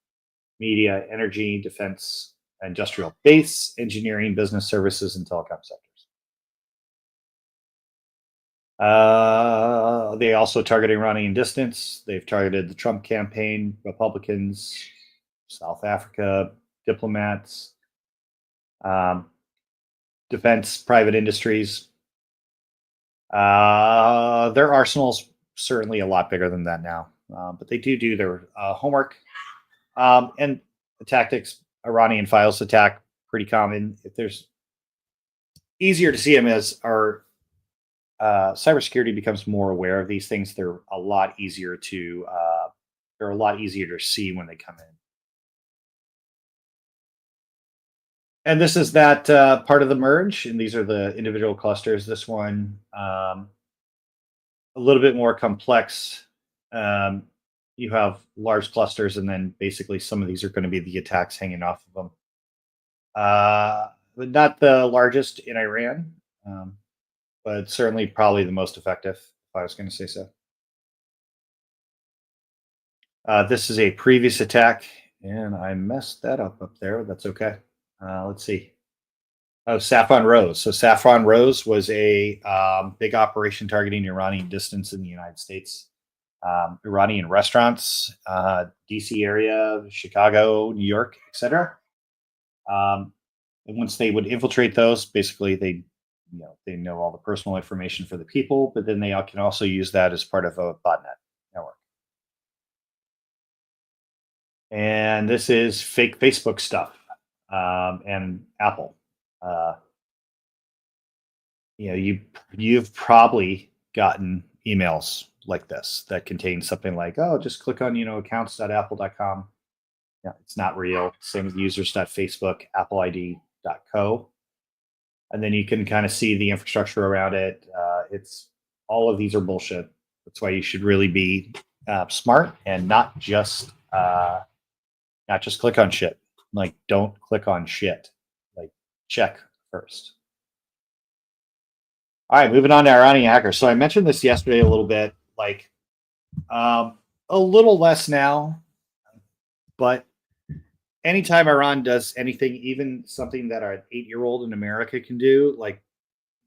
media, energy, defense, industrial base, engineering, business services, and telecom sectors. They also target Iranian dissidents. They've targeted the Trump campaign, Republicans, South Africa, diplomats, defense, private industries. Their arsenal's certainly a lot bigger than that now, but they do their homework. And the tactics, Iranian files attack, pretty common. If there's easier to see them as our cybersecurity becomes more aware of these things, they're a lot easier to see when they come in. And this is that part of the merge, and these are the individual clusters. This one, a little bit more complex. You have large clusters, and then basically some of these are going to be the attacks hanging off of them. But not the largest in Iran, but certainly probably the most effective, if I was going to say so. This is a previous attack, and I messed that up there. That's okay. Let's see. Oh, Saffron Rose. So Saffron Rose was a big operation targeting Iranian dissidents in the United States. Iranian restaurants, DC area, Chicago, New York, etc. And once they would infiltrate those, basically they know all the personal information for the people, but then they can also use that as part of a botnet network. And this is fake Facebook stuff. And Apple. You've probably gotten emails like this that contain something like, oh, just click on accounts.apple.com. Yeah, it's not real. Same with users.facebook, appleid.co. And then you can kind of see the infrastructure around it. It's all of these are bullshit. That's why you should really be smart and not just click on shit. Like, don't click on shit. Like, check first. All right, moving on to Iranian hackers. So I mentioned this yesterday a little bit, like a little less now, but anytime Iran does anything, even something that an 8-year-old in America can do, like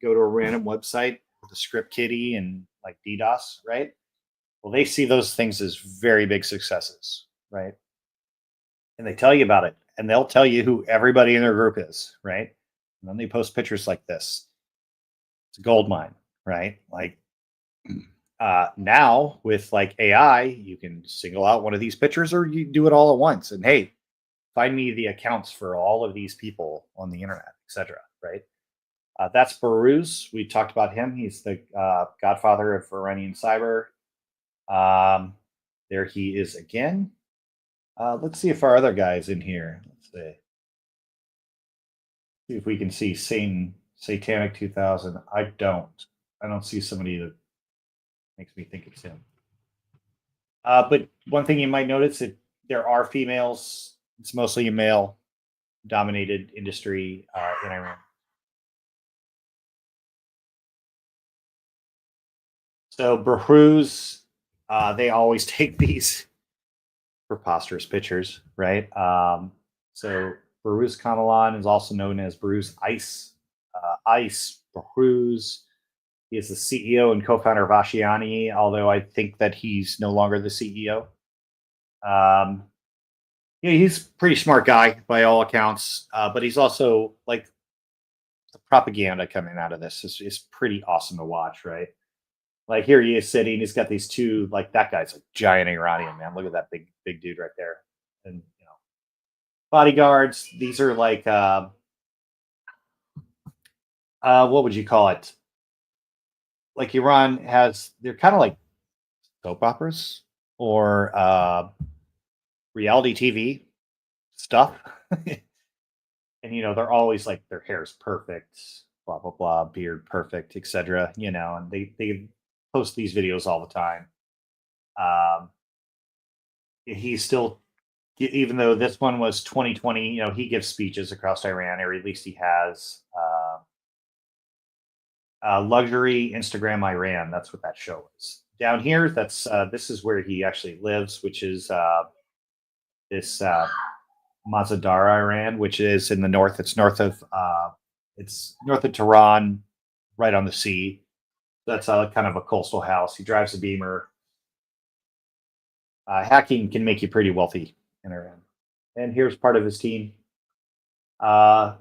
go to a random website with a script kiddie and like DDoS, right? Well, they see those things as very big successes, right? And they tell you about it, and they'll tell you who everybody in their group is, right? And then they post pictures like this. It's a gold mine, right? Like now with like AI, you can single out one of these pictures, or you do it all at once. And hey, find me the accounts for all of these people on the internet, etc. Right? That's Baruz. We talked about him. He's the godfather of Iranian cyber. There he is again. Let's see if our other guy's in here. Let's see if we can see Satanic 2000. I don't see somebody that makes me think it's him. But one thing you might notice that there are females. It's mostly a male-dominated industry in Iran. So Bahruz, they always take these preposterous pictures, right? So Bahruz Kamalan is also known as Bahruz Ice. Ice Bahruz. He is the CEO and co-founder of Ashiani, although I think that he's no longer the CEO. Yeah, he's a pretty smart guy by all accounts, but he's also like the propaganda coming out of this is pretty awesome to watch, right? Like here he is sitting, he's got these two, like that guy's a giant Iranian man. Look at that big dude right there, and bodyguards. These are like what would you call it? Like Iran has, they're kind of like soap operas or reality TV stuff. And they're always like their hair's perfect, blah blah blah, beard perfect, etc. And they post these videos all the time. Um, he's still, even though this one was 2020, he gives speeches across Iran, or at least he has. Luxury Instagram Iran. That's what that show is. Down here, this is where he actually lives, which is this Mazar, Iran, which is in the north. It's north of Tehran, right on the sea. That's kind of a coastal house. He drives a Beamer. Hacking can make you pretty wealthy in Iran. And here's part of his team. Yeah,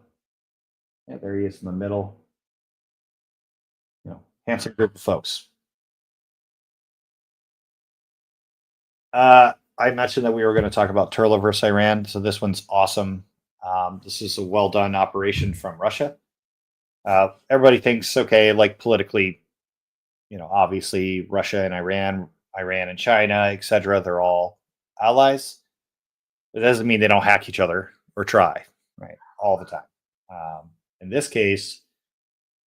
there he is in the middle. Handsome group of folks. I mentioned that we were going to talk about Turla versus Iran, so this one's awesome. This is a well done operation from Russia. Everybody thinks, okay, like politically, obviously Russia and Iran and China, etc. They're all allies. It doesn't mean they don't hack each other or try, right, all the time. In this case,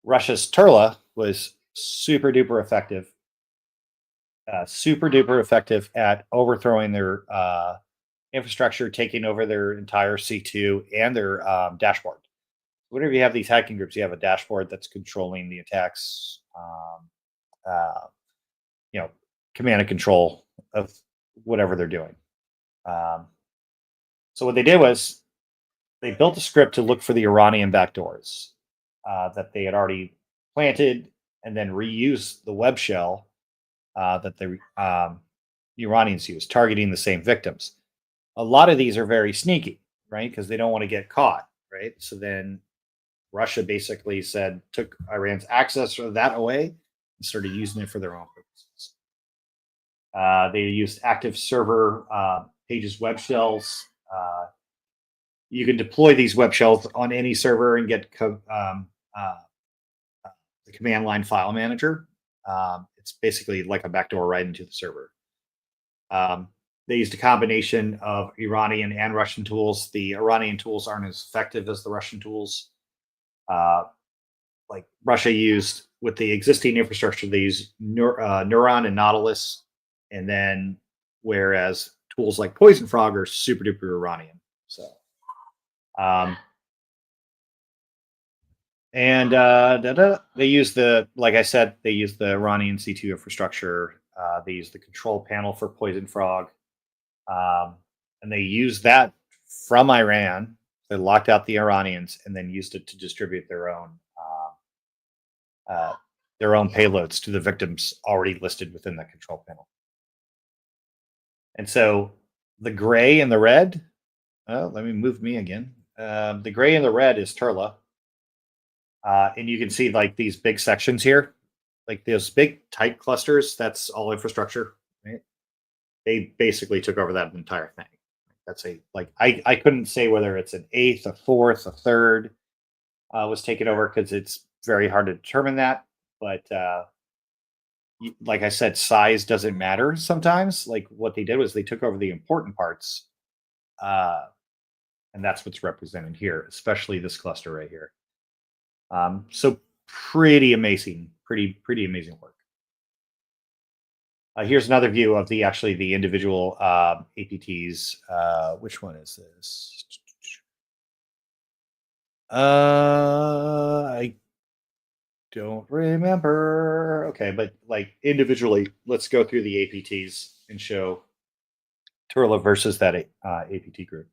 Russia's Turla was super duper effective at overthrowing their infrastructure, taking over their entire C2 and their dashboard. Whenever you have these hacking groups, you have a dashboard that's controlling the attacks, uh, command and control of whatever they're doing. So what they did was they built a script to look for the Iranian backdoors that they had already planted, and then reuse the web shell that the Iranians use, targeting the same victims. A lot of these are very sneaky, right? Because they don't want to get caught, right? So then Russia basically took Iran's access to that away and started using it for their own purposes. They used active server pages web shells. You can deploy these web shells on any server and get the command line file manager. It's basically like a backdoor right into the server. They used a combination of Iranian and Russian tools. The Iranian tools aren't as effective as the Russian tools. Like Russia used, with the existing infrastructure, they use Neuron and Nautilus, and then whereas tools like Poison Frog are super duper Iranian. So, and they use like I said, they use the Iranian C2 infrastructure. They use the control panel for Poison Frog, and they use that from Iran. They locked out the Iranians and then used it to distribute their own payloads to the victims already listed within the control panel. And so the gray and the red. Let me move me again. The gray and the red is Turla. And you can see like these big sections here, like those big tight clusters. That's all infrastructure, right? They basically took over that entire thing. That's I couldn't say whether it's an eighth, a fourth, a third was taken over, because it's very hard to determine that. But like I said, size doesn't matter sometimes. Like what they did was they took over the important parts, and that's what's represented here, especially this cluster right here. So pretty amazing, pretty amazing work. Here's another view of the individual APTs. Which one is this? I don't remember. Okay, but like individually, let's go through the APTs and show Turla versus that APT group.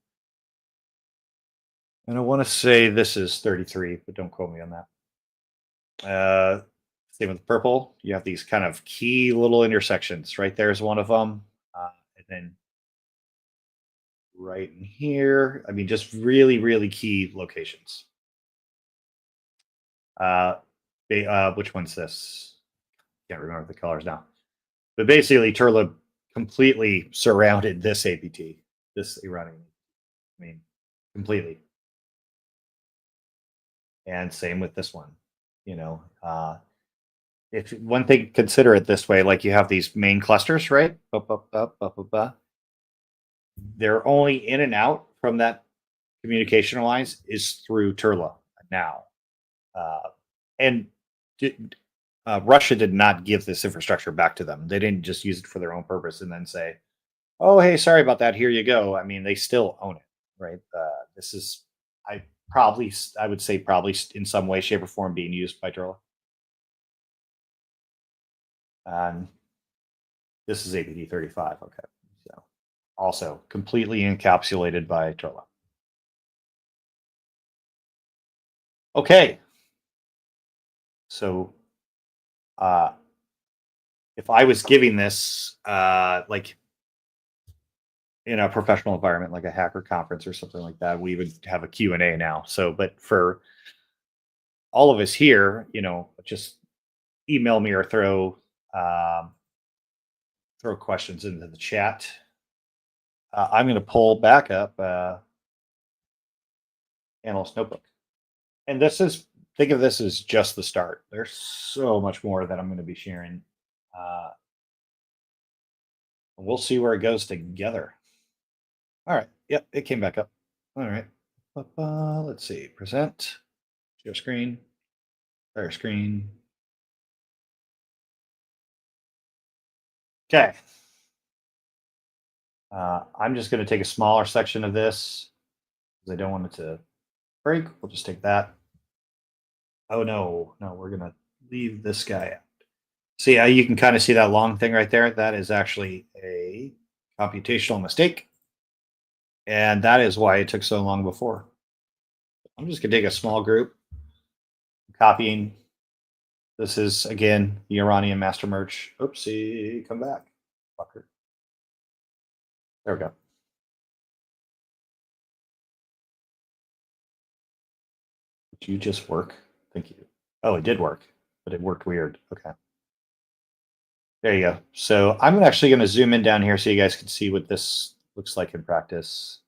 And I want to say this is 33, but don't quote me on that. Same with purple. You have these kind of key little intersections. Right there's one of them. And then right in here. I mean, just really, really key locations. Which one's this? Can't remember the colors now. But basically, Turla completely surrounded this APT, this Iranian. I mean, completely. And same with this one. You know, if one thing, consider it this way: like you have these main clusters, right? They're only in and out from that communication lines is through Turla now. And Russia did not give this infrastructure back to them. They didn't just use it for their own purpose and then say, "Oh, hey, sorry about that. Here you go." I mean, they still own it, right? This is, I would say, probably in some way, shape, or form being used by Turla. And this is APT 35. Okay, so also completely encapsulated by Turla. Okay, so if I was giving this like in a professional environment, like a hacker conference or something like that, we would have a Q&A now. So, but for all of us here, you know, just email me or throw questions into the chat. I'm going to pull back up Analyst Notebook. And this is, think of this as just the start. There's so much more that I'm going to be sharing. We'll see where it goes together. All right. Yep, it came back up. All right. Let's see. Present. Share screen. Share screen. Okay. I'm just going to take a smaller section of this because I don't want it to break. We'll just take that. Oh, no. No, we're going to leave this guy out. See how you can kind of see that long thing right there? That is actually a computational mistake. And that is why it took so long before. I'm just going to take a small group, copying. This is, again, the Iranian master merge. Oopsie, come back. Fucker. There we go. Did you just work? Thank you. Oh, it did work, but it worked weird. Okay. There you go. So I'm actually going to zoom in down here so you guys can see what this looks like in practice.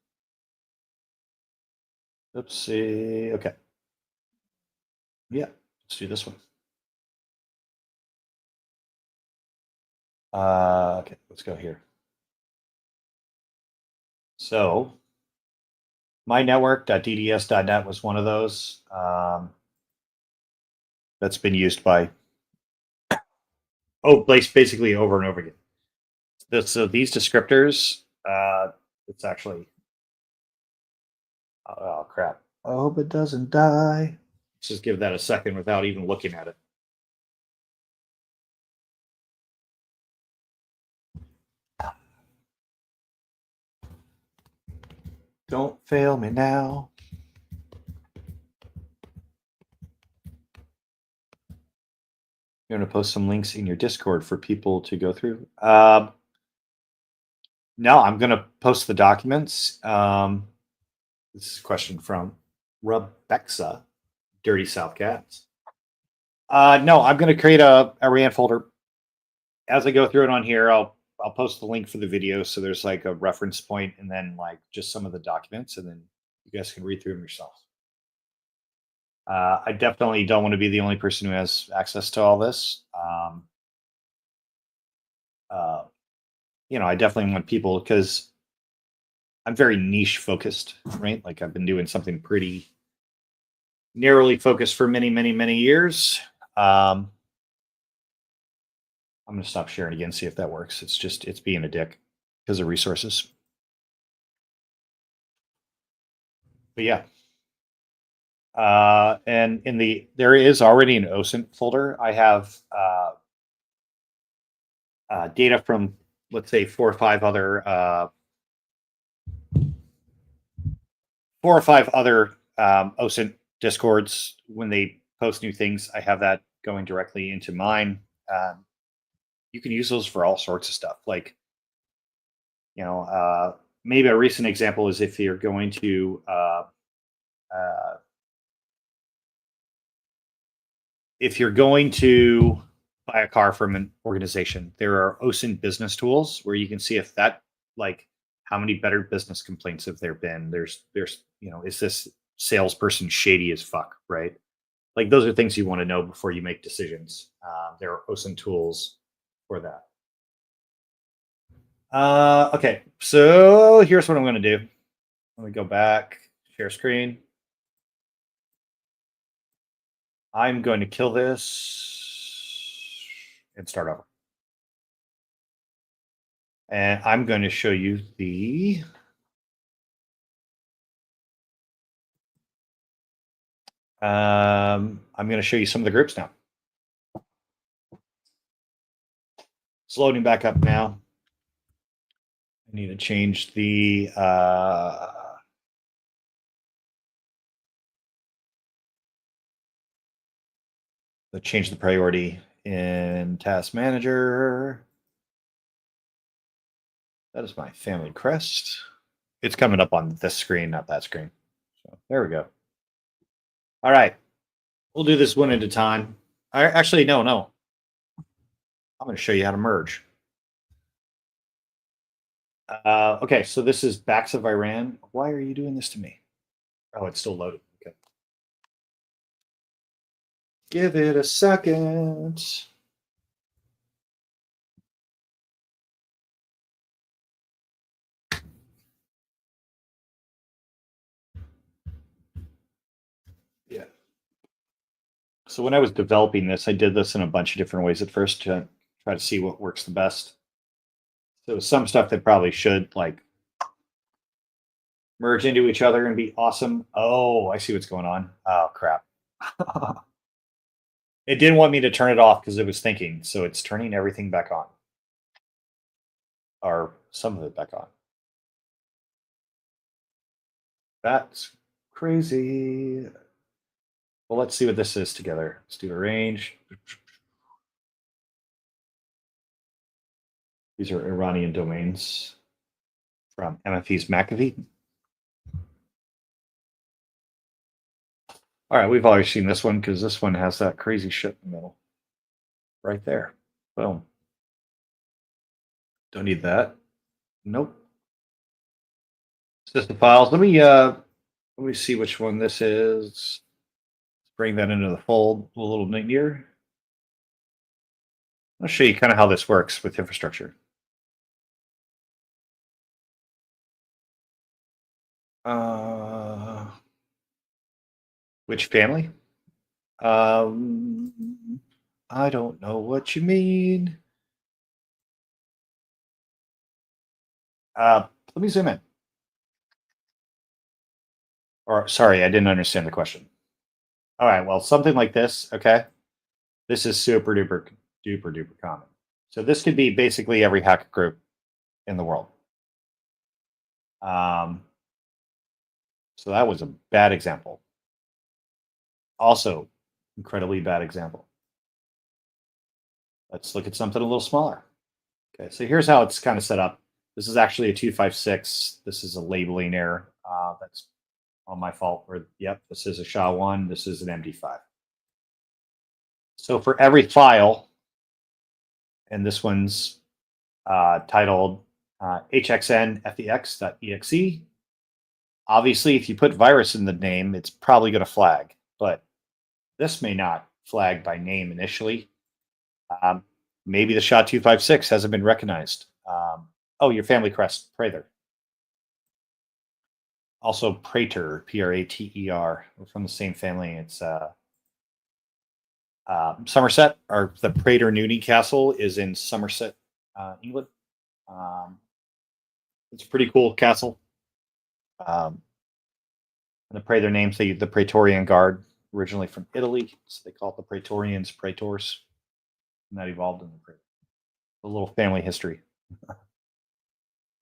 Oopsie. Okay. Yeah, let's do this one. Okay, let's go here. So mynetwork.dds.net was one of those that's been used by basically over and over again. So these descriptors, it's actually, oh crap. I hope it doesn't die. Let's just give that a second without even looking at it. Don't fail me now. You're going to post some links in your Discord for people to go through. No, I'm going to post the documents. This is a question from Rebecca, Dirty South Cats. No, I'm going to create a RAN folder. As I go through it on here, I'll post the link for the video, so there's like a reference point, and then like just some of the documents, and then you guys can read through them yourself. I definitely don't want to be the only person who has access to all this. You know, I definitely want people, because I'm very niche focused, right? Like I've been doing something pretty narrowly focused for many, many, many years. I'm going to stop sharing again, see if that works. It's being a dick because of resources. But yeah. And there is already an OSINT folder. I have data from, let's say, 4 or 5 other OSINT discords. When they post new things, I have that going directly into mine. You can use those for all sorts of stuff, like, you know, maybe a recent example is if you're going to uh, if you're going to buy a car from an organization, there are OSINT business tools where you can see if that, like, how many better business complaints have there been. There's is this salesperson shady as fuck, right? Like those are things you want to know before you make decisions. There are OSINT tools for that. Okay, so here's what I'm going to do. Let me go back, share screen. I'm going to kill this and start over. And I'm going to show you the I'm going to show you some of the groups now. It's loading back up now. I need to change the change the priority in Task Manager. That is my family crest. It's coming up on this screen, not that screen. So there we go. All right. We'll do this one at a time. Actually, no. I'm going to show you how to merge. Okay, so this is Backs of Iran. Why are you doing this to me? Oh, it's still loaded. Okay. Give it a second. Yeah. So when I was developing this, I did this in a bunch of different ways at first to try to see what works the best. So some stuff that probably should like merge into each other and be awesome. Oh, I see what's going on. Oh, crap. It didn't want me to turn it off because it was thinking. So it's turning everything back on. Or some of it back on. That's crazy. Well, let's see what this is together. Let's do arrange. These are Iranian domains from MFE's McAfee. All right, we've always seen this one because this one has that crazy shit in the middle. Right there. Boom. Don't need that. Nope. System files. Let me see which one this is. Let's bring that into the fold a little neater. I'll show you kind of how this works with infrastructure. Which family? I don't know what you mean. Let me zoom in. Or sorry, I didn't understand the question. All right, well, something like this, okay? This is super duper common. So this could be basically every hacker group in the world. So that was a bad example. Also, incredibly bad example. Let's look at something a little smaller. Okay, so here's how it's kind of set up. This is actually a 256. This is a labeling error. That's on my fault. Or yep, this is a SHA-1. This is an MD5. So for every file, and this one's titled hxnfex.exe. Obviously, if you put virus in the name, it's probably going to flag, but this may not flag by name initially. Maybe the SHA-256 hasn't been recognized. Oh, your family crest, Prather. Also Prater, Prater. We're from the same family. It's Somerset, or the Prater Newny Castle is in Somerset, England. It's a pretty cool castle. And the Praetor names the Praetorian Guard, originally from Italy, so they call it the Praetorians, Praetors, and that evolved in a little family history.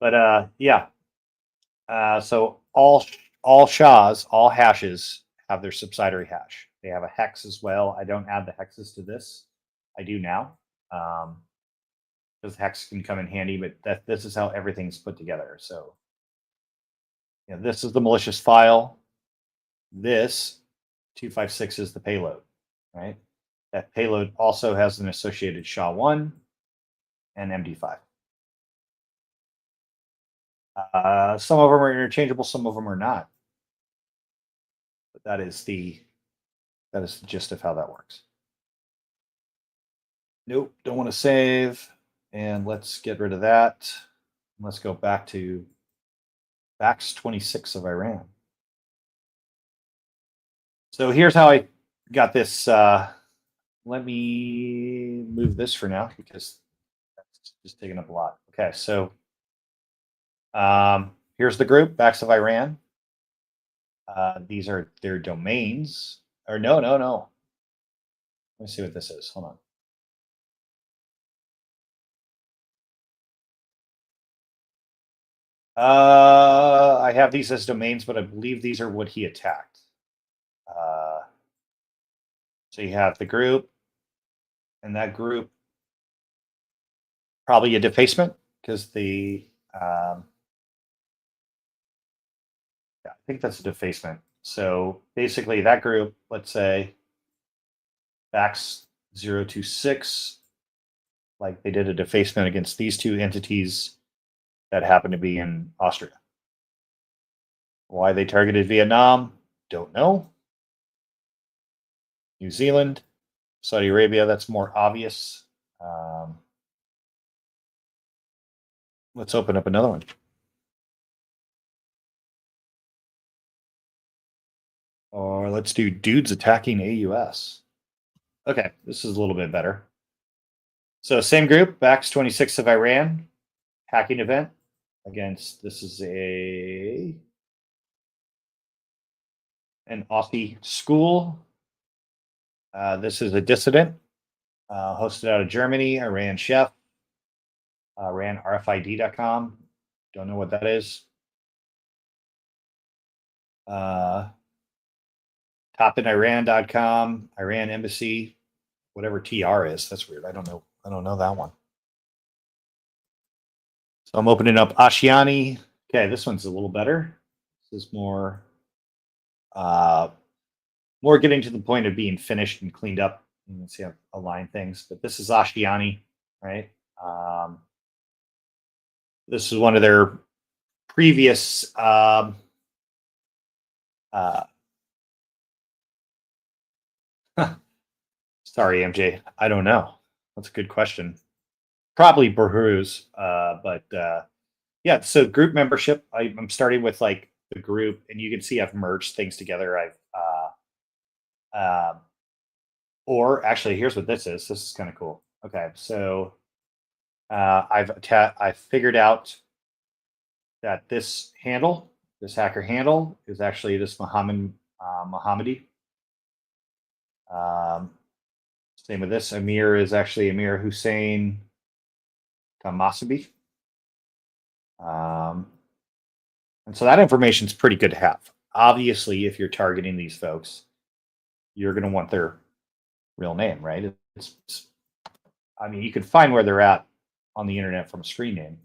But yeah, so all SHAs, all hashes have their subsidiary hash. They have a hex as well. I don't add the hexes to this. I do now, because hex can come in handy. But this is how everything's put together. So this is the malicious file. This 256 is the payload, right? That payload also has an associated SHA-1 and MD5. Some of them are interchangeable, some of them are not. But that is the gist of how that works. Nope, don't want to save. And let's get rid of that. Let's go back to BAX 26 of Iran. So here's how I got this. Let me move this for now because that's just taking up a lot. Okay, so here's the group, BAX of Iran. These are their domains. Or no. Let me see what this is. Hold on. I have these as domains, but I believe these are what he attacked. So you have the group, and that group probably a defacement because the yeah, I think that's a defacement. So basically, that group, let's say, BAX 026, like they did a defacement against these two entities that happen to be in Austria. Why they targeted Vietnam, don't know. New Zealand, Saudi Arabia, that's more obvious. Let's open up another one. Or let's do dudes attacking AUS. Okay, this is a little bit better. So same group, BAX 26 of Iran, hacking event against, this is an Aussie school. This is a dissident hosted out of Germany, Iran chef, ran RFID.com. Don't know what that is. Topiniran.com, Iran embassy, whatever TR is. That's weird. I don't know that one. So I'm opening up Ashiani. Okay, this one's a little better. This is more getting to the point of being finished and cleaned up. You can see I've aligned things, but this is Ashiani, right? This is one of their previous sorry, MJ. I don't know. That's a good question. Probably Behruz, but yeah. So group membership. I'm starting with like the group, and you can see I've merged things together. Or actually, here's what this is. This is kind of cool. Okay, so I've figured out that this handle, this hacker handle, is actually this Mohammadi. Same with this. Amir is actually Amir Hussein Tamasabi. And so that information is pretty good to have. Obviously, if you're targeting these folks, you're going to want their real name, right? I mean, you can find where they're at on the internet from a screen name.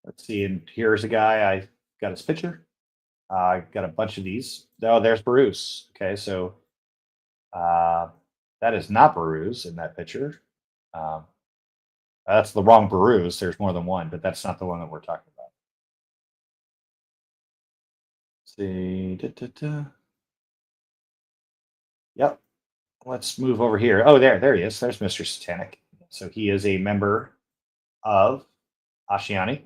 Let's see, and here's a guy. I got his picture. I got a bunch of these. Oh, there's Barus. Okay, so that is not Barus in that picture. That's the wrong Barus. There's more than one, but that's not the one that we're talking about. Let's see. Yep. Let's move over here. Oh, there he is. There's Mr. Satanic. So he is a member of Ashiani.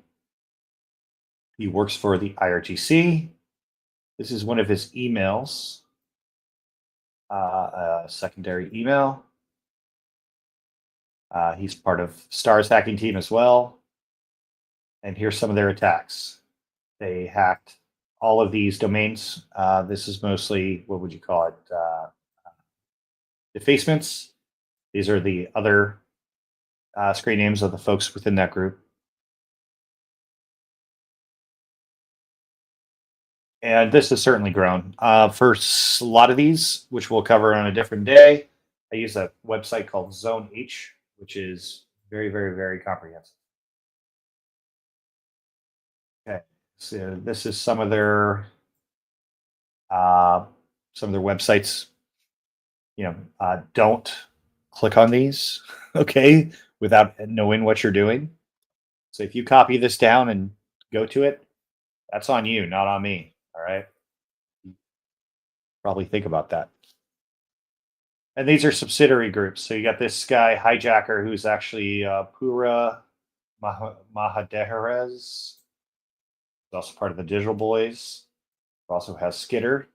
He works for the IRGC. This is one of his emails, secondary email. He's part of Star's hacking team as well. And here's some of their attacks. They hacked all of these domains. This is mostly, what would you call it? Defacements. These are the other screen names of the folks within that group. And this has certainly grown. For a lot of these, which we'll cover on a different day, I use a website called Zone H, which is very, very, very comprehensive. Okay, So this is some of their websites. Don't click on these, okay, without knowing what you're doing. So if you copy this down and go to it, that's on you, not on me. All right. Probably think about that. And these are subsidiary groups. So you got this guy, Hijacker, who's actually Pura Mahadeherez. He's also part of the Digital Boys. Also has Skitter,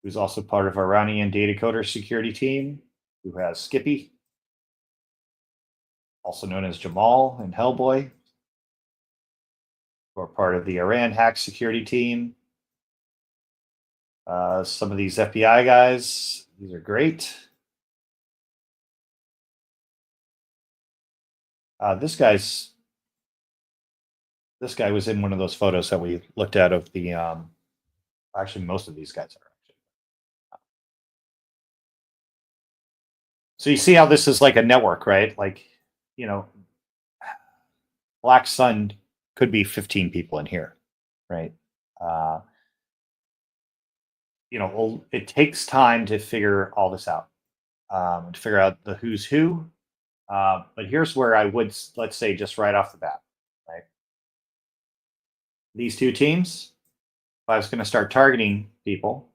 who's also part of Iranian data coder security team, who has Skippy, also known as Jamal and Hellboy, who are part of the Iran hack security team. Some of these FBI guys, these are great. This guy was in one of those photos that we looked at of the. Actually, most of these guys are. So you see how this is like a network, right? Like, Black Sun could be 15 people in here, right? It takes time to figure all this out, to figure out the who's who. But here's where I would, let's say, just right off the bat, right? These two teams, if I was going to start targeting people,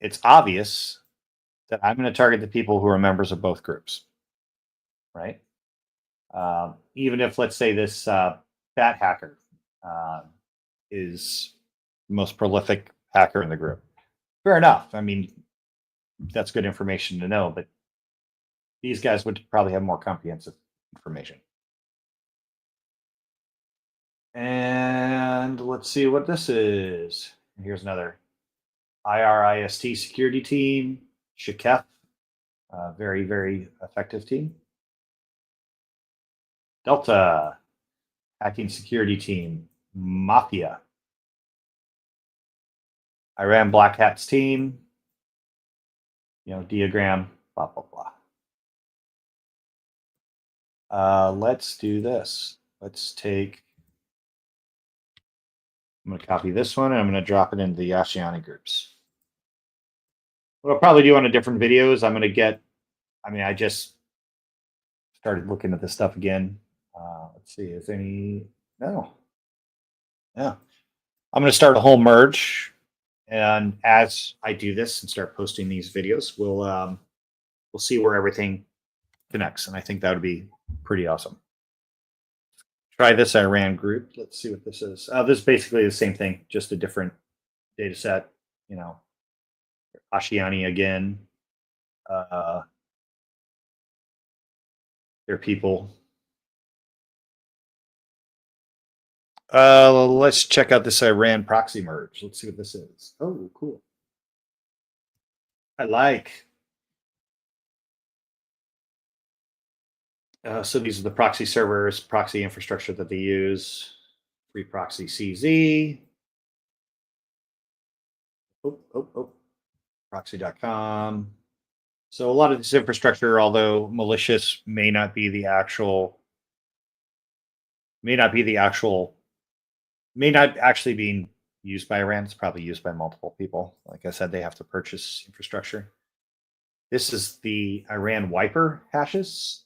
it's obvious that I'm going to target the people who are members of both groups, right? Even if, let's say, this bat hacker is the most prolific hacker in the group. Fair enough. I mean, that's good information to know, but these guys would probably have more comprehensive information. And let's see what this is. Here's another IRIST security team, Shakef, very, very effective team. Delta, hacking security team, Mafia. Iran Black Hats team, Diagram, blah, blah, blah. Let's do this. Let's take, I'm going to copy this one and I'm going to drop it into the Ashiani groups. What I'll probably do on a different video is I just started looking at this stuff again. Let's see, is any, no. Yeah. I'm going to start a whole merge. And as I do this and start posting these videos, we'll see where everything connects. And I think that would be pretty awesome. Try this Iran group. Let's see what this is. This is basically the same thing, just a different data set. Ashiani again. Their people. Let's check out this Iran proxy merge. Let's see what this is. Oh, cool. I like. So these are the proxy servers, proxy infrastructure that they use. Free proxy CZ. Proxy.com. So a lot of this infrastructure, although malicious, may not actually being used by Iran. It's probably used by multiple people. Like I said, they have to purchase infrastructure. This is the Iran wiper hashes.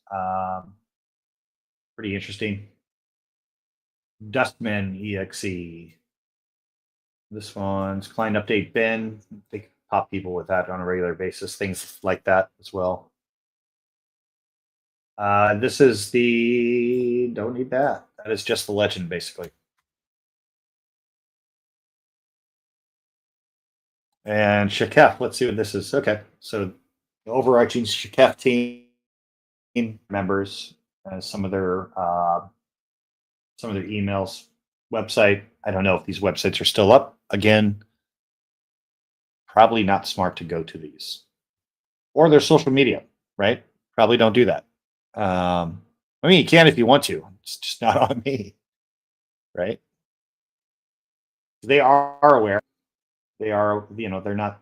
Pretty interesting. Dustman exe. This one's client update bin. They pop people with that on a regular basis. Things like that as well. This is don't need that. That is just the legend, basically. And Shakef, let's see what this is. Okay, so the overarching Shakef team members, some of their emails, website. I don't know if these websites are still up. Again, probably not smart to go to these. Or their social media, right? Probably don't do that. I mean, you can if you want to. It's just not on me, right? They are aware. They are, they're not,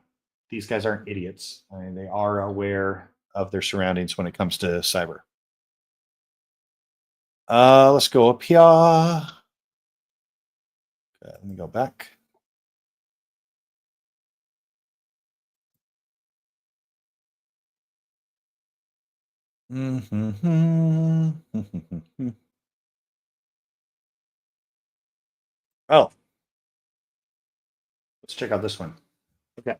these guys aren't idiots. I mean, they are aware of their surroundings when it comes to cyber. Let's go up here. Let me go back. Oh, let's check out this one. Okay,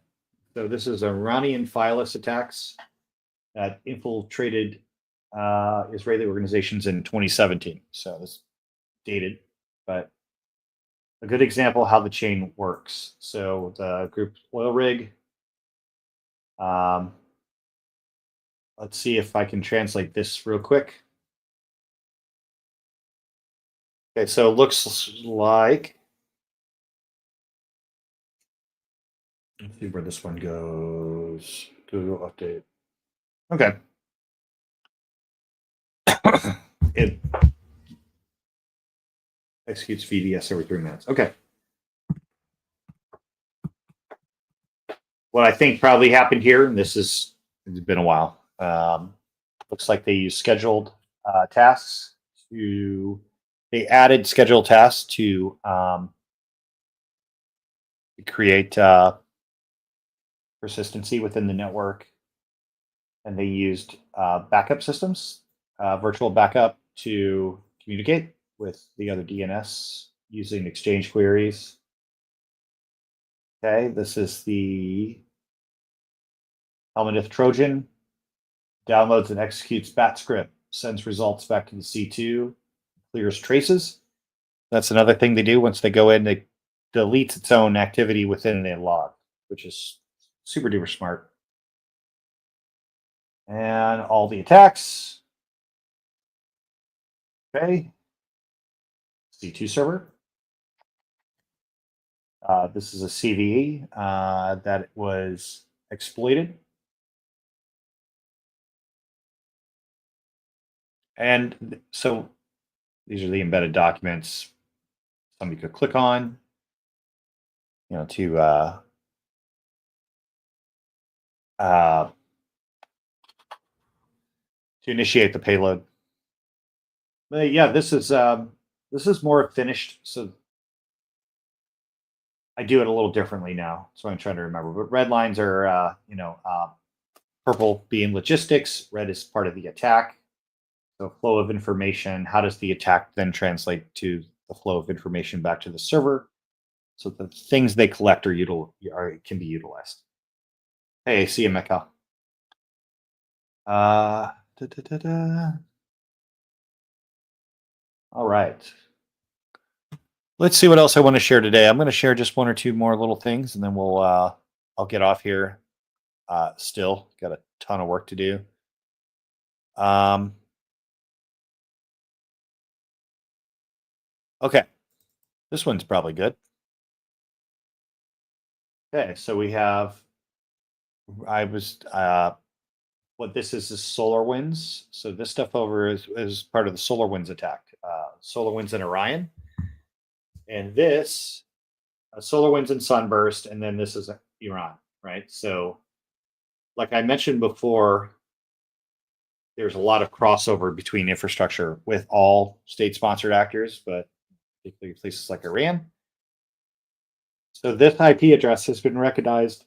so this is Iranian phyllis attacks that infiltrated Israeli organizations in 2017. So this dated, but a good example how the chain works. So the group oil rig. Let's see if I can translate this real quick. Okay, so it looks like, let's see where this one goes. Google update. Okay. It executes VDS every 3 minutes. Okay. What I think probably happened here, and it's been a while. Looks like they use scheduled tasks they added scheduled tasks to create persistency within the network, and they used backup systems, virtual backup, to communicate with the other DNS using exchange queries. Okay, this is the Helminth Trojan. Downloads and executes bat script, sends results back to the C2, clears traces. That's another thing they do once they go in, they deletes its own activity within a log, which is super duper smart. And all the attacks. Okay. C2 server. This is a CVE that was exploited. And so these are the embedded documents somebody could click on, to initiate the payload. But yeah, this is more finished. So I do it a little differently now. So I'm trying to remember. But red lines are, purple being logistics, red is part of the attack. So flow of information, how does the attack then translate to the flow of information back to the server? So the things they collect can be utilized. Hey, see you, Mecca. All right. Let's see what else I want to share today. I'm going to share just one or two more little things, and then I'll get off here. Still got a ton of work to do. Okay, this one's probably good. Okay, so we have. What this is SolarWinds. So this stuff over is part of the SolarWinds attack. SolarWinds and Orion, and this SolarWinds and Sunburst, and then this is Iran, right? So, like I mentioned before, there's a lot of crossover between infrastructure with all state-sponsored actors, but particularly places like Iran. So this IP address has been recognized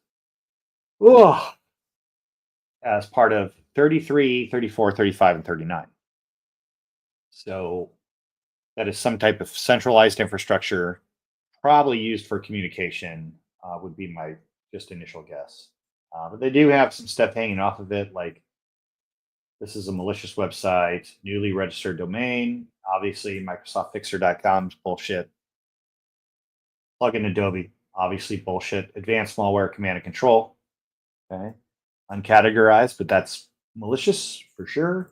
as part of 33, 34, 35, and 39. So that is some type of centralized infrastructure, probably used for communication, would be my just initial guess. But they do have some stuff hanging off of it, like this is a malicious website, newly registered domain. Obviously, MicrosoftFixer.com is bullshit. Plugin Adobe, obviously bullshit. Advanced malware, command and control. Okay, uncategorized, but that's malicious for sure.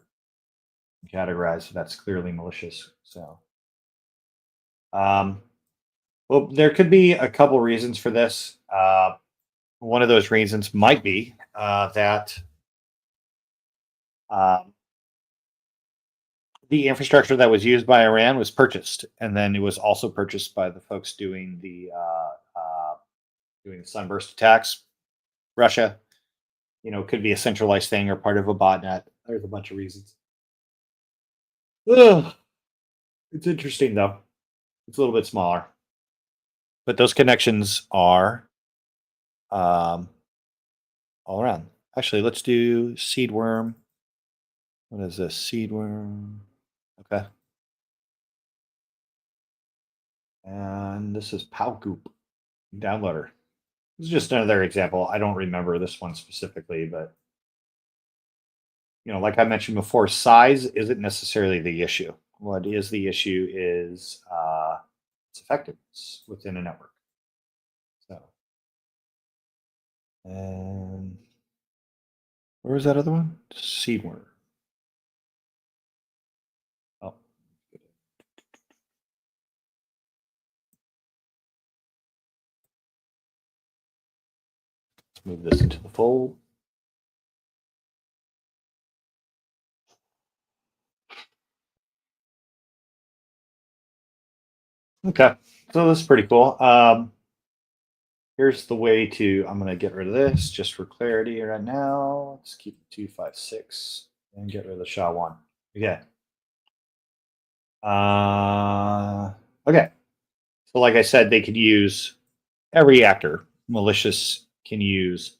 Categorized, so that's clearly malicious. So, well, there could be a couple reasons for this. One of those reasons might be that the infrastructure that was used by Iran was purchased, and then it was also purchased by the folks doing the Sunburst attacks. Russia, could be a centralized thing or part of a botnet. There's a bunch of reasons. Ugh. It's interesting though. It's a little bit smaller. but those connections are um, all around. Actually, let's do seed worm. What is this? Seed worm. Okay. And this is PowGoop downloader. This is just another example. I don't remember this one specifically, but like I mentioned before, size isn't necessarily the issue. What is the issue is its effectiveness within a network. So, and where was that other one? Seedworm. Oh, let's move this into the fold. Okay, so this is pretty cool. Here's the way to, I'm going to get rid of this just for clarity right now. Let's keep 256 and get rid of the SHA-1. Okay. Okay. So like I said, they could use, every actor, malicious, can use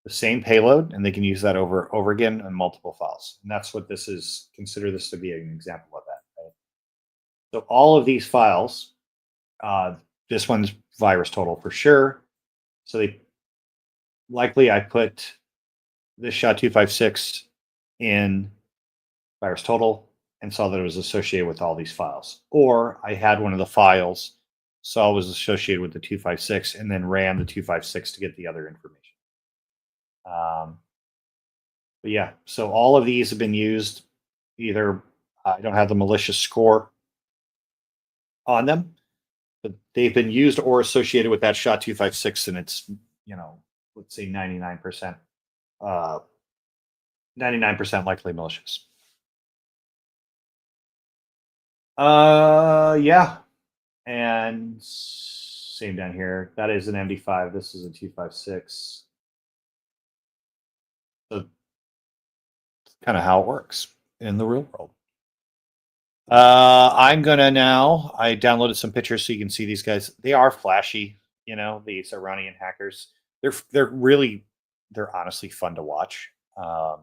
the same payload, and they can use that over again on multiple files. And that's what this is. Consider this to be an example of that. Right? So all of these files, this one's virus total for sure. So they likely I put this SHA-256 in virus total and saw that it was associated with all these files. Or I had one of the files, saw it was associated with the 256, and then ran the 256 to get the other information. But yeah, so all of these have been used. Either I don't have the malicious score on them, but they've been used or associated with that SHA-256, and it's, let's say 99%, 99% likely malicious. Yeah, and same down here. That is an MD5. This is a 256. So kind of how it works in the real world. I'm gonna now. I downloaded some pictures so you can see these guys. They are flashy, these Iranian hackers. They're honestly fun to watch. Let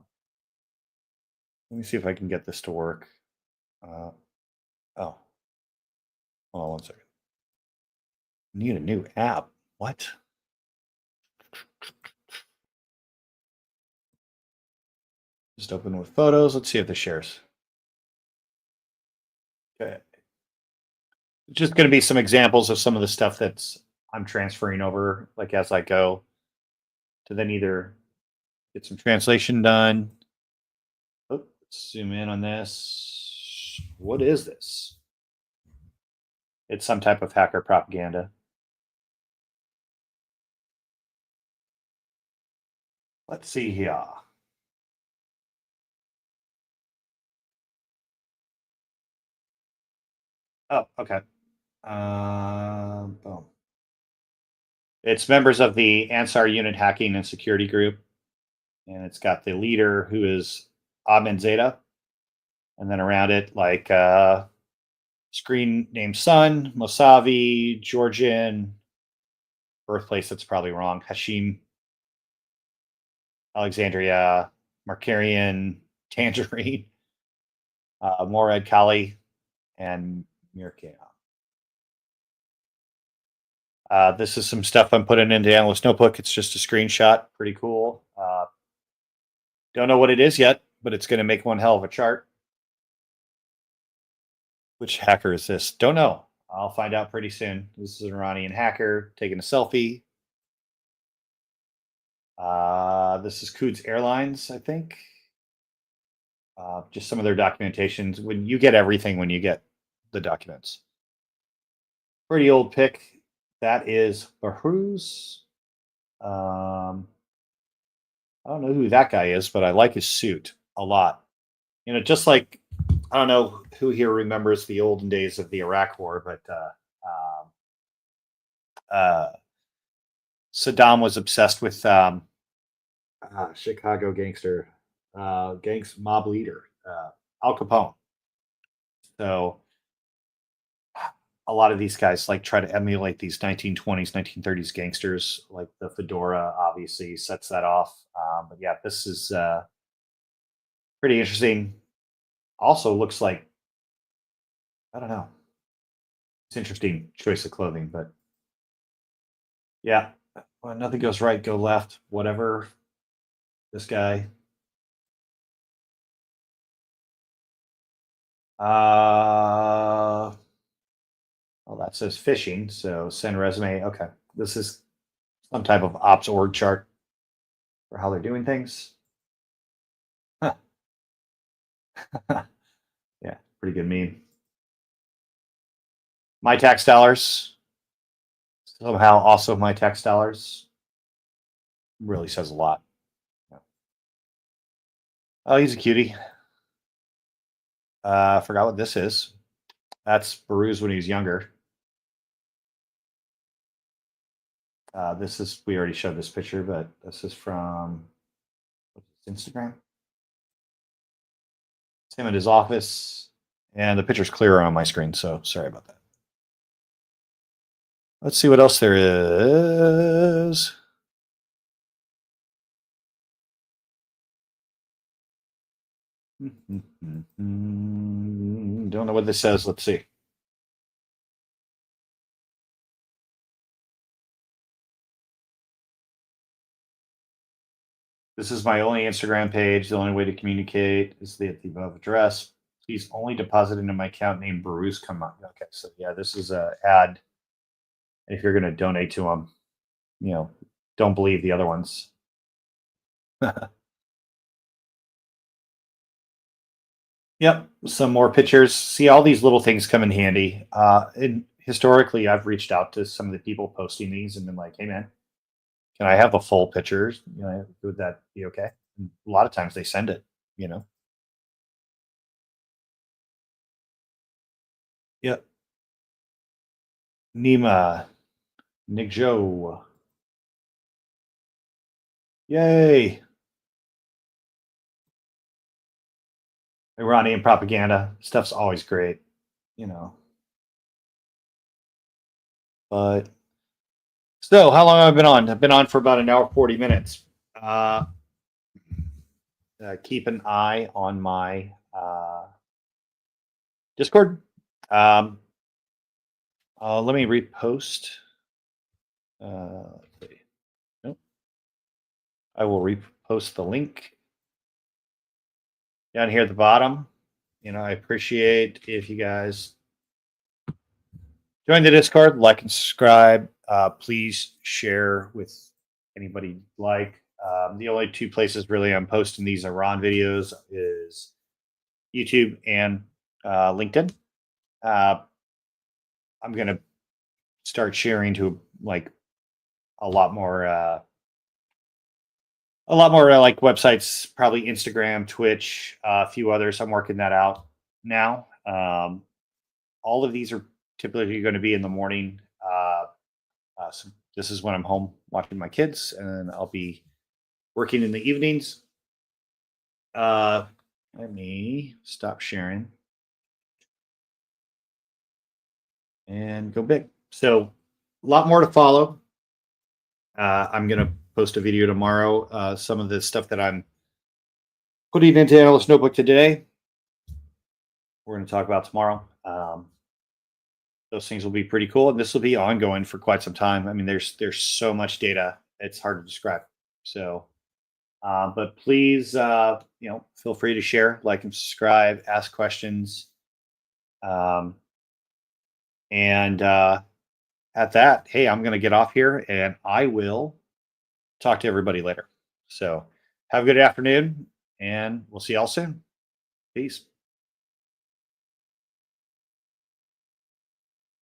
me see if I can get this to work. Oh, hold on one second. Need a new app. What? Just open with photos. Let's see if this shares. Okay. Just going to be some examples of some of the stuff that's I'm transferring over, like as I go, to then either get some translation done. Oh, let's zoom in on this. What is this? It's some type of hacker propaganda. Let's see here. Oh, okay. Boom. It's members of the Ansar Unit Hacking and Security Group, and it's got the leader who is Ahmed Zeta, and then around it, like screen name son, Mosavi, Georgian, birthplace that's probably wrong, Hashim, Alexandria, Markarian, Tangerine, Morad Kali, and Mirkea. This is some stuff I'm putting into Analyst Notebook. It's just a screenshot. Pretty cool. Don't know what it is yet, but it's going to make one hell of a chart. Which hacker is this? Don't know. I'll find out pretty soon. This is an Iranian hacker taking a selfie. This is Quds Airlines, I think. Just some of their documentations. When you get everything, when you get the documents. Pretty old pic. That is Bahruz. I don't know who that guy is, but I like his suit a lot. Just like, I don't know who here remembers the olden days of the Iraq War, but Saddam was obsessed with Chicago gangster, mob leader, Al Capone. So a lot of these guys like try to emulate these 1920s, 1930s gangsters. Like the fedora, obviously sets that off. But yeah, this is pretty interesting. Also, looks like I don't know. It's interesting choice of clothing, but yeah, when nothing goes right, go left. Whatever. This guy. Well, that says fishing, so send resume. Okay, this is some type of ops org chart for how they're doing things. Huh. Yeah, pretty good meme. My tax dollars. Somehow also my tax dollars. Really says a lot. Oh, he's a cutie. I forgot what this is. That's Baruz when he was younger. This is, we already showed this picture, but this is from Instagram. It's him at his office, and the picture's clearer on my screen, so sorry about that. Let's see what else there is. Don't know what this says. Let's see. This is my only Instagram page. The only way to communicate is the above address. Please only deposit into my account named Baruz. Come on. Okay, so yeah, this is a ad. If you're going to donate to them, you know, don't believe the other ones. Yep, some more pictures. See, all these little things come in handy. And historically, I've reached out to some of the people posting these and been like, "Hey, man, can I have the full pictures? You know, would that be okay?" And a lot of times they send it. You know. Yep. Nima, Nick Joe. Yay! Iranian propaganda stuff's always great. You know. But so, how long have I been on? I've been on for about an hour 40 minutes. Uh, keep an eye on my Discord. Um, let me repost. Nope. I will repost the link down here at the bottom. You know, I appreciate if you guys join the Discord, like and subscribe. Please share with anybody you'd like. The only two places really I'm posting these Iran videos is YouTube and LinkedIn. I'm gonna start sharing to like a lot more like websites, probably Instagram, Twitch, a few others. I'm working that out now. All of these are typically going to be in the morning. So this is when I'm home watching my kids, and I'll be working in the evenings. Let me stop sharing and go big. So a lot more to follow. I'm going to post a video tomorrow. Some of the stuff that I'm putting into Analyst Notebook today, we're going to talk about tomorrow. Those things will be pretty cool, and this will be ongoing for quite some time. I mean, there's so much data; it's hard to describe. So, but please, feel free to share, like, and subscribe, ask questions, and at that, hey, I'm going to get off here, and I will talk to everybody later. So, have a good afternoon, and we'll see y'all soon. Peace.